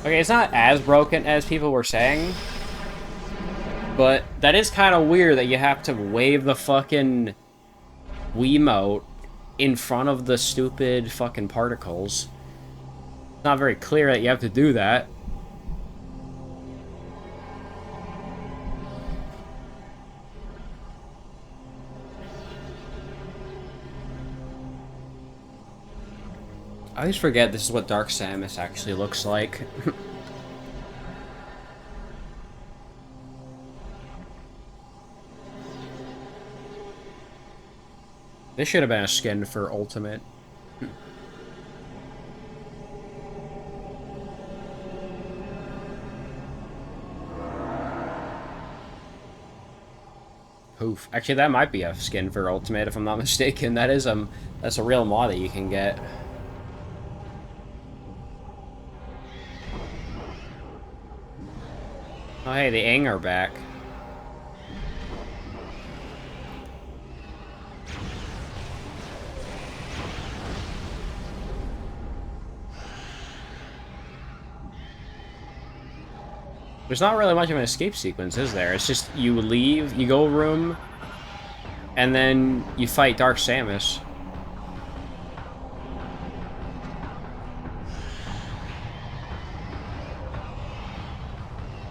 Okay, it's not as broken as people were saying. But that is kind of weird that you have to wave the fucking Wiimote in front of the stupid fucking particles. It's not very clear that you have to do that. I always forget this is what Dark Samus actually looks like. This should have been a skin for Ultimate. Poof. Actually, that might be a skin for Ultimate, if I'm not mistaken. That's a real mod that you can get. Oh, hey, the Aang are back. There's not really much of an escape sequence, is there? It's just you leave, you go room, and then you fight Dark Samus.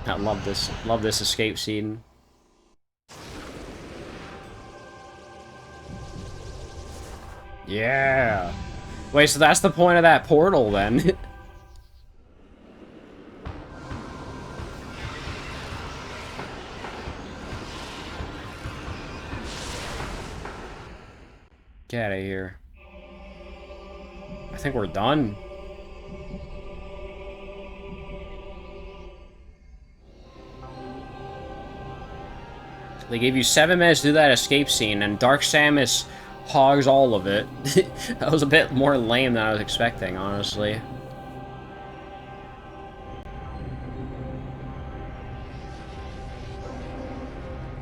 I love this escape scene. Yeah. Wait, so that's the point of that portal then? Get out of here. I think we're done. They gave you 7 minutes to do that escape scene, and Dark Samus hogs all of it. That was a bit more lame than I was expecting, honestly.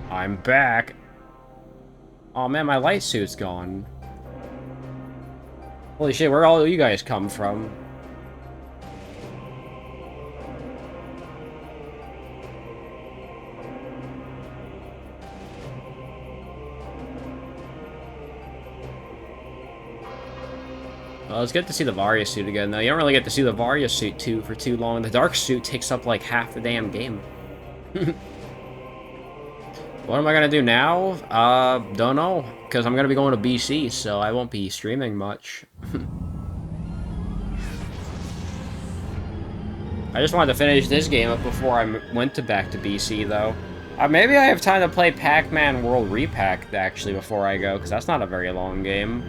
I'm back. Oh man, my light suit's gone. Holy shit, where all you guys come from? Well, it's good to see the Varia suit again, though. You don't really get to see the Varia suit for too long. The Dark suit takes up like half the damn game. What am I gonna do now? Don't know. Because I'm gonna be going to BC, so I won't be streaming much. I just wanted to finish this game up before I went back to BC, though. Maybe I have time to play Pac-Man World Repack, actually, before I go, because that's not a very long game.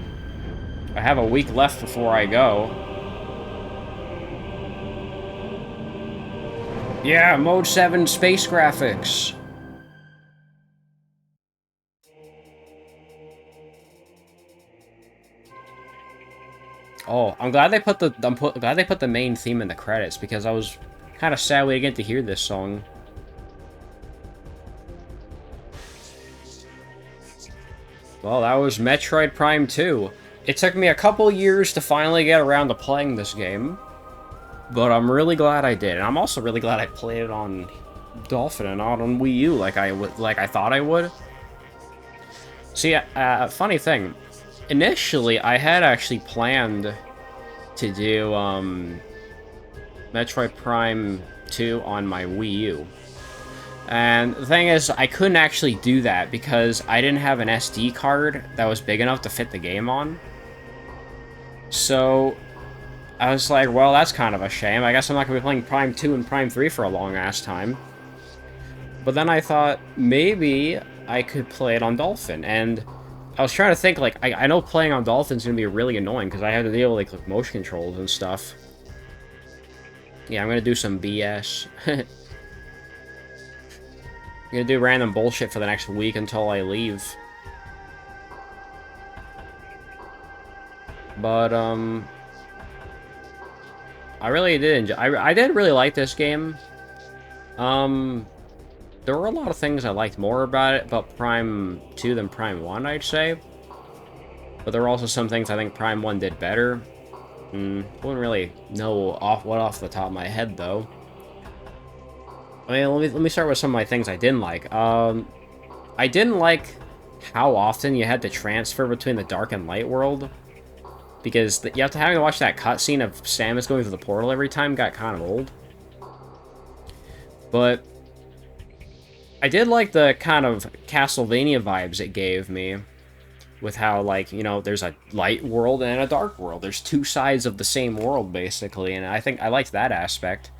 I have a week left before I go. Yeah, Mode 7 space graphics. Oh, I'm glad they put the main theme in the credits, because I was Had a sad way to get to hear this song. Well, that was Metroid Prime 2. It took me a couple years to finally get around to playing this game, but I'm really glad I did. And I'm also really glad I played it on Dolphin and not on Wii U like I thought I would. See, funny thing. Initially, I had actually planned to do Metroid Prime 2 on my Wii U. And the thing is, I couldn't actually do that because I didn't have an SD card that was big enough to fit the game on. So, I was like, well, that's kind of a shame. I guess I'm not going to be playing Prime 2 and Prime 3 for a long-ass time. But then I thought, maybe I could play it on Dolphin, and I was trying to think, like, I know playing on Dolphin's going to be really annoying, because I have to deal with, like, motion controls and stuff. Yeah, I'm going to do some BS. I'm going to do random bullshit for the next week until I leave. But, I really did enjoy... I did really like this game. There were a lot of things I liked more about it, about Prime 2 than Prime 1, I'd say. But there were also some things I think Prime 1 did better. Wouldn't really know off the top of my head, though. I mean, let me start with some of my things I didn't like. I didn't like how often you had to transfer between the dark and light world. Because you have to having to watch that cutscene of Samus going through the portal every time got kind of old. But I did like the kind of Castlevania vibes it gave me. With how, like, you know, there's a light world and a dark world. There's two sides of the same world, basically. And I think I liked that aspect.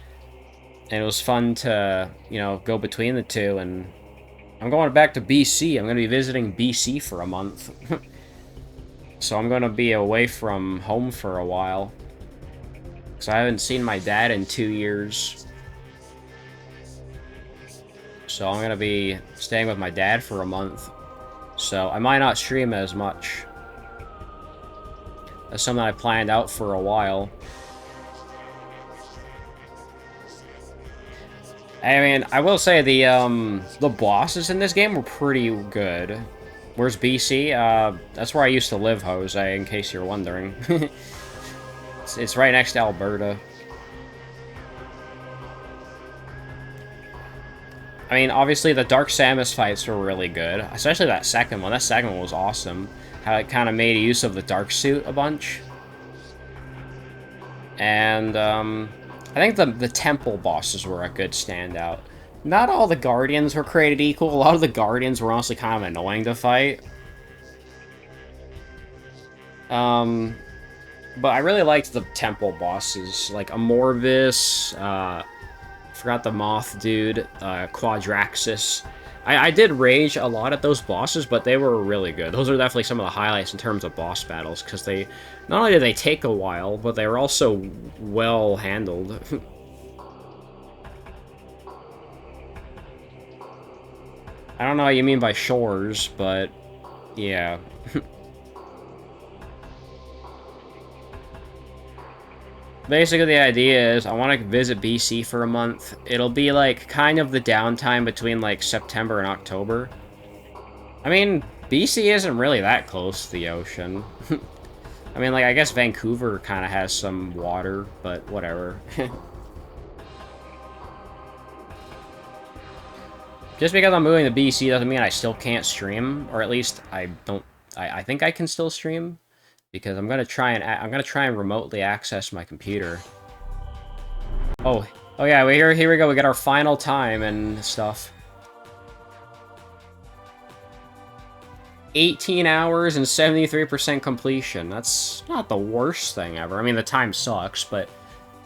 And it was fun to, you know, go between the two. And I'm going back to BC. I'm going to be visiting BC for a month. So I'm going to be away from home for a while. Because I haven't seen my dad in 2 years. So I'm going to be staying with my dad for a month. So I might not stream as much. That's something I planned out for a while. I mean, I will say the bosses in this game were pretty good. Where's BC? That's where I used to live, Jose, in case you're wondering. It's right next to Alberta. I mean, obviously the Dark Samus fights were really good, especially that second one. That second one was awesome. How it kind of made use of the Dark Suit a bunch. And, I think the temple bosses were a good standout. Not all the Guardians were created equal. A lot of the Guardians were honestly kind of annoying to fight. But I really liked the temple bosses, like Amorvis, forgot the Moth dude, Quadraxis. I did rage a lot at those bosses, but they were really good. Those are definitely some of the highlights in terms of boss battles, because they, not only did they take a while, but they were also well handled. I don't know what you mean by shores, but yeah. Basically, the idea is I want to visit BC for a month. It'll be, like, kind of the downtime between, like, September and October. I mean, BC isn't really that close to the ocean. I mean, like, I guess Vancouver kind of has some water, but whatever. Just because I'm moving to BC doesn't mean I still can't stream, or at least I don't... I think I can still stream, because I'm gonna try and remotely access my computer. Oh, oh yeah, here we go. We got our final time and stuff. 18 hours and 73% completion. That's not the worst thing ever. I mean, the time sucks, but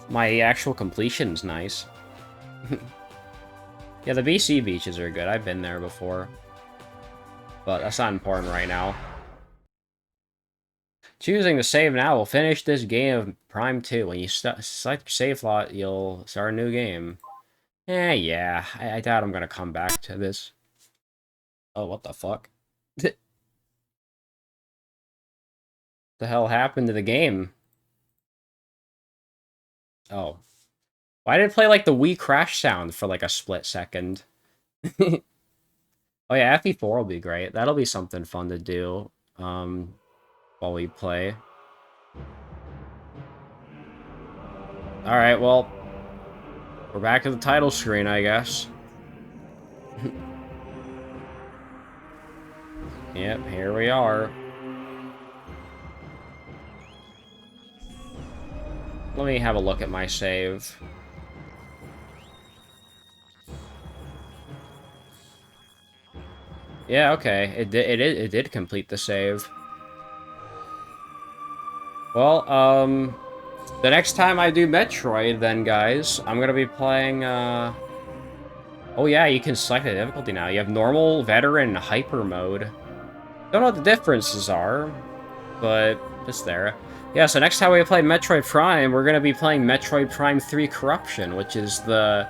my actual completion's nice. Yeah, the BC beaches are good. I've been there before. But that's not important right now. Choosing to save now will finish this game of Prime 2. When you select your save slot, you'll start a new game. Yeah. I doubt I'm gonna come back to this. Oh, what the fuck? The hell happened to the game? Oh. Why did it play like the Wii crash sound for like a split second? Oh yeah, FE4 will be great. That'll be something fun to do while we play. Alright, well, we're back at the title screen, I guess. Yep, here we are. Let me have a look at my save. Yeah, okay. It did complete the save. Well, the next time I do Metroid, then, guys, I'm gonna be playing, Oh yeah, you can select the difficulty now. You have normal, veteran, hyper mode. Don't know what the differences are, but it's there. Yeah, so next time we play Metroid Prime, we're gonna be playing Metroid Prime 3 Corruption, which is the...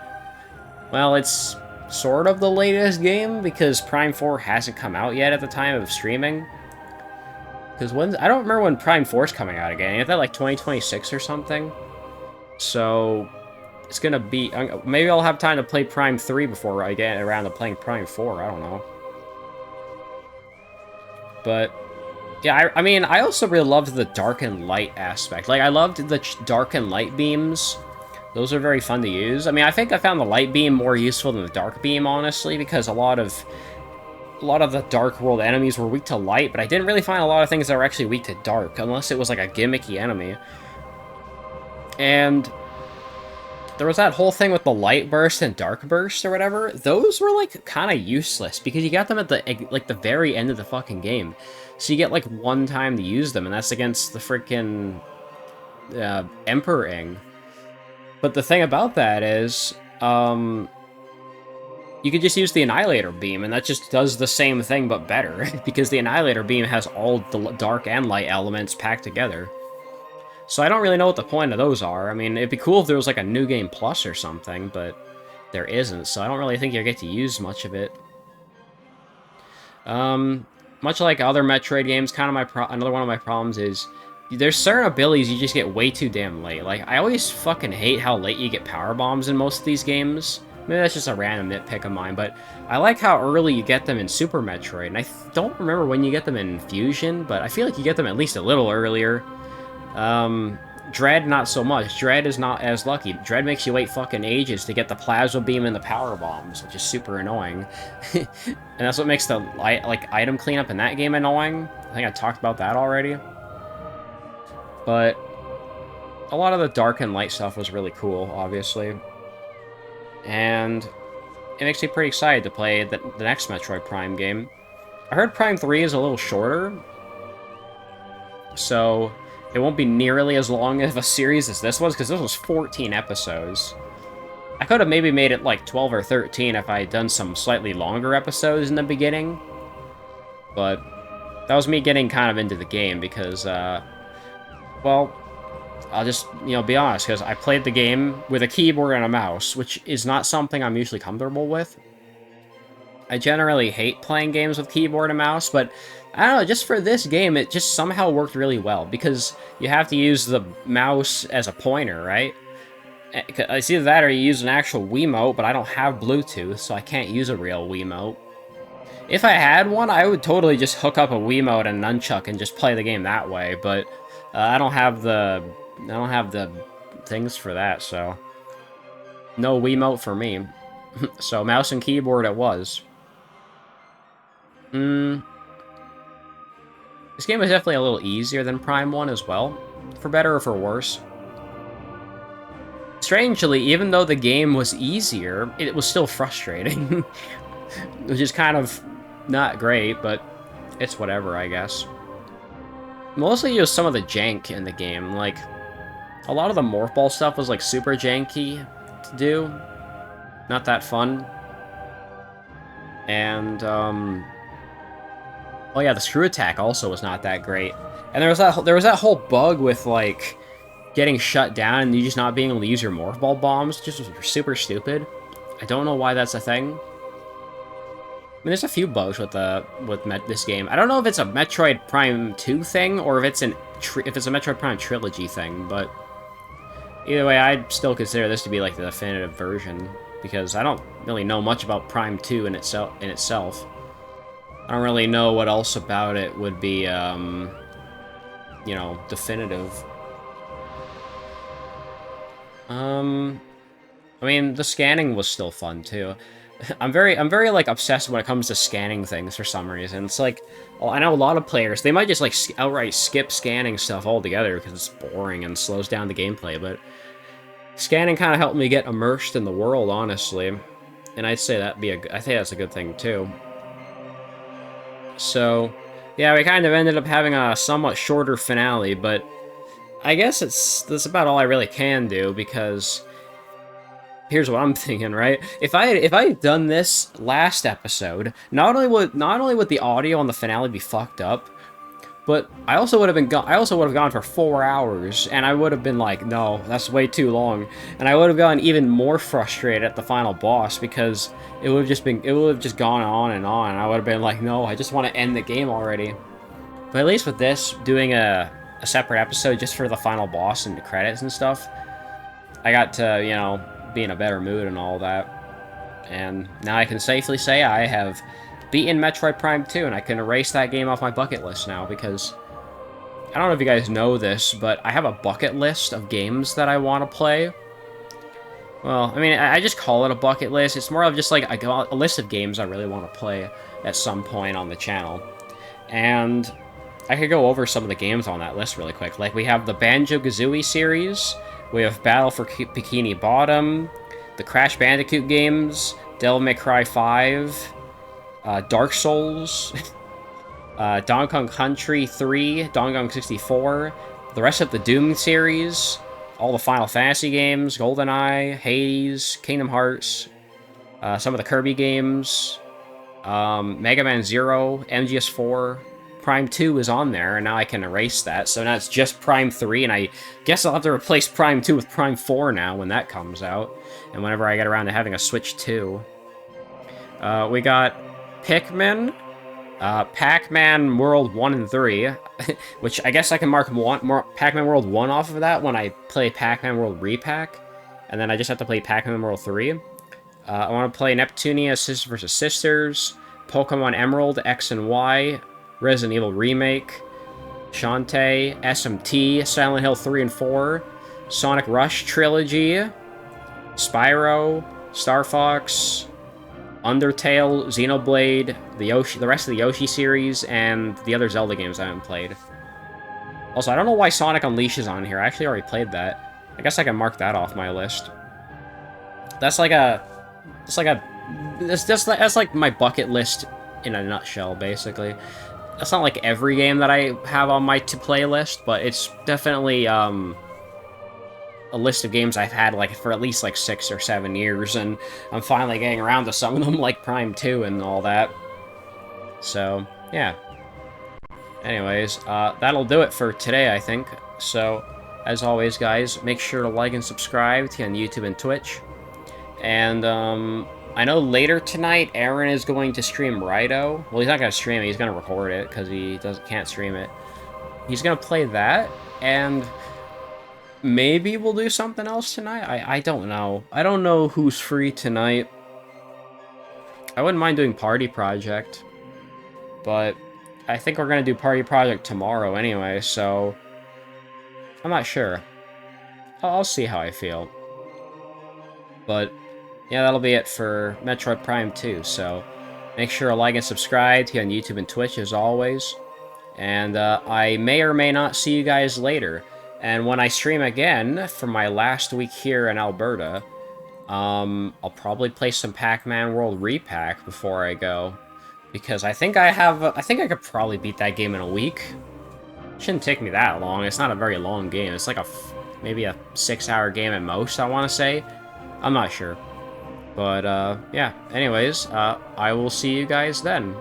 Well, it's sort of the latest game, because Prime 4 hasn't come out yet at the time of streaming. Because I don't remember when Prime 4 is coming out again. Is that like 2026 or something? So it's gonna be... maybe I'll have time to play Prime 3 before I get around to playing Prime 4. I don't know. But yeah, I mean, I also really loved the dark and light aspect. Like, I loved the dark and light beams. Those are very fun to use. I mean, I think I found the light beam more useful than the dark beam, honestly, because a lot of the Dark World enemies were weak to light, but I didn't really find a lot of things that were actually weak to dark, unless it was like a gimmicky enemy. And there was that whole thing with the light burst and dark burst or whatever. Those were like kind of useless because you got them at the very end of the fucking game. So you get like one time to use them, and that's against the freaking Emperor. But the thing about that is, you could just use the Annihilator Beam, and that just does the same thing but better, because the Annihilator Beam has all the dark and light elements packed together. So I don't really know what the point of those are. I mean, it'd be cool if there was like a New Game Plus or something, but there isn't, so I don't really think you'll get to use much of it. Much like other Metroid games, kind of another one of my problems is there's certain abilities you just get way too damn late. Like, I always fucking hate how late you get power bombs in most of these games. Maybe that's just a random nitpick of mine, but I like how early you get them in Super Metroid, and I don't remember when you get them in Fusion, but I feel like you get them at least a little earlier. Dread, not so much. Dread is not as lucky. Dread makes you wait fucking ages to get the plasma beam and the power bombs, which is super annoying. And that's what makes the item cleanup in that game annoying. I think I talked about that already. But a lot of the dark and light stuff was really cool, obviously. And it makes me pretty excited to play the next Metroid Prime game. I heard Prime 3 is a little shorter, so it won't be nearly as long of a series as this was, because this was 14 episodes. I could have maybe made it like 12 or 13 if I had done some slightly longer episodes in the beginning. But that was me getting kind of into the game because, well, I'll just, be honest, because I played the game with a keyboard and a mouse, which is not something I'm usually comfortable with. I generally hate playing games with keyboard and mouse, but I don't know, just for this game, it just somehow worked really well, because you have to use the mouse as a pointer, right? It's either that or you use an actual Wiimote, but I don't have Bluetooth, so I can't use a real Wiimote. If I had one, I would totally just hook up a Wiimote and nunchuck and just play the game that way, but I don't have the things for that, so no Wiimote for me. So mouse and keyboard it was. This game is definitely a little easier than Prime 1 as well, for better or for worse. Strangely, even though the game was easier, it was still frustrating. Which is kind of not great, but it's whatever, I guess. Mostly just some of the jank in the game, like, a lot of the Morph Ball stuff was, like, super janky to do. Not that fun. And, oh yeah, the screw attack also was not that great. And there was that whole bug with, like, getting shut down and you just not being able to use your Morph Ball bombs, just was super stupid. I don't know why that's a thing. I mean, there's a few bugs with this game. I don't know if it's a Metroid Prime 2 thing or if it's a Metroid Prime trilogy thing, but Either way, I'd still consider this to be like the definitive version, because I don't really know much about Prime 2 in itself. I don't really know what else about it would be, you know, definitive. I mean, the scanning was still fun, too. I'm very, like, obsessed when it comes to scanning things for some reason. It's like, well, I know a lot of players, they might just, like, outright skip scanning stuff altogether because it's boring and slows down the gameplay, but scanning kind of helped me get immersed in the world, honestly. And I'd say I think that's a good thing, too. So, yeah, we kind of ended up having a somewhat shorter finale, but I guess that's about all I really can do, because here's what I'm thinking, right? If I had done this last episode, not only would the audio on the finale be fucked up, but I also would have gone for 4 hours, and I would have been like, no, that's way too long, and I would have gotten even more frustrated at the final boss, because it would have just gone on, and I would have been like, no, I just want to end the game already. But at least with this, doing a separate episode just for the final boss and the credits and stuff, I got to, you know, be in a better mood and all that. And now I can safely say I have beaten Metroid Prime 2, and I can erase that game off my bucket list now, because I don't know if you guys know this, but I have a bucket list of games that I want to play. Well, I mean, I just call it a bucket list. It's more of just like a list of games I really want to play at some point on the channel. And I could go over some of the games on that list really quick. Like, we have the Banjo-Kazooie series, we have Battle for Bikini Bottom, the Crash Bandicoot games, Devil May Cry 5, Dark Souls, Donkey Kong Country 3, Donkey Kong 64, the rest of the Doom series, all the Final Fantasy games, GoldenEye, Hades, Kingdom Hearts, some of the Kirby games, Mega Man 0, MGS4, Prime 2 is on there, and now I can erase that, so now it's just Prime 3, and I guess I'll have to replace Prime 2 with Prime 4 now when that comes out, and whenever I get around to having a Switch 2. We got Pikmin, Pac-Man World 1 and 3, which I guess I can mark Pac-Man World 1 off of that when I play Pac-Man World Repack, and then I just have to play Pac-Man World 3. I want to play Neptunia Sisters vs. Sisters, Pokemon Emerald X and Y, Resident Evil Remake, Shantae, SMT, Silent Hill 3 and 4, Sonic Rush Trilogy, Spyro, Star Fox, Undertale, Xenoblade, the rest of the Yoshi series, and the other Zelda games I haven't played. Also, I don't know why Sonic Unleashed is on here. I actually already played that. I guess I can mark that off my list. That's like my bucket list in a nutshell, basically. That's not like every game that I have on my to-play list, but it's definitely, a list of games I've had, like, for at least, like, 6 or 7 years, and I'm finally getting around to some of them, like Prime 2 and all that. So, yeah. Anyways, that'll do it for today, I think. So, as always, guys, make sure to like and subscribe on YouTube and Twitch. And, I know later tonight, Aaron is going to stream Rido. Well, he's not going to stream it, he's going to record it, because he can't stream it. He's going to play that, and maybe we'll do something else tonight? I don't know. I don't know who's free tonight. I wouldn't mind doing Party Project, but I think we're going to do Party Project tomorrow anyway, so I'm not sure. I'll see how I feel. But yeah, that'll be it for Metroid Prime 2, so make sure to like and subscribe to on YouTube and Twitch as always. And I may or may not see you guys later. And when I stream again for my last week here in Alberta, I'll probably play some Pac-Man World Repack before I go. Because I think I could probably beat that game in a week. Shouldn't take me that long. It's not a very long game. It's like maybe a 6-hour game at most, I want to say. I'm not sure. But, yeah. Anyways, I will see you guys then.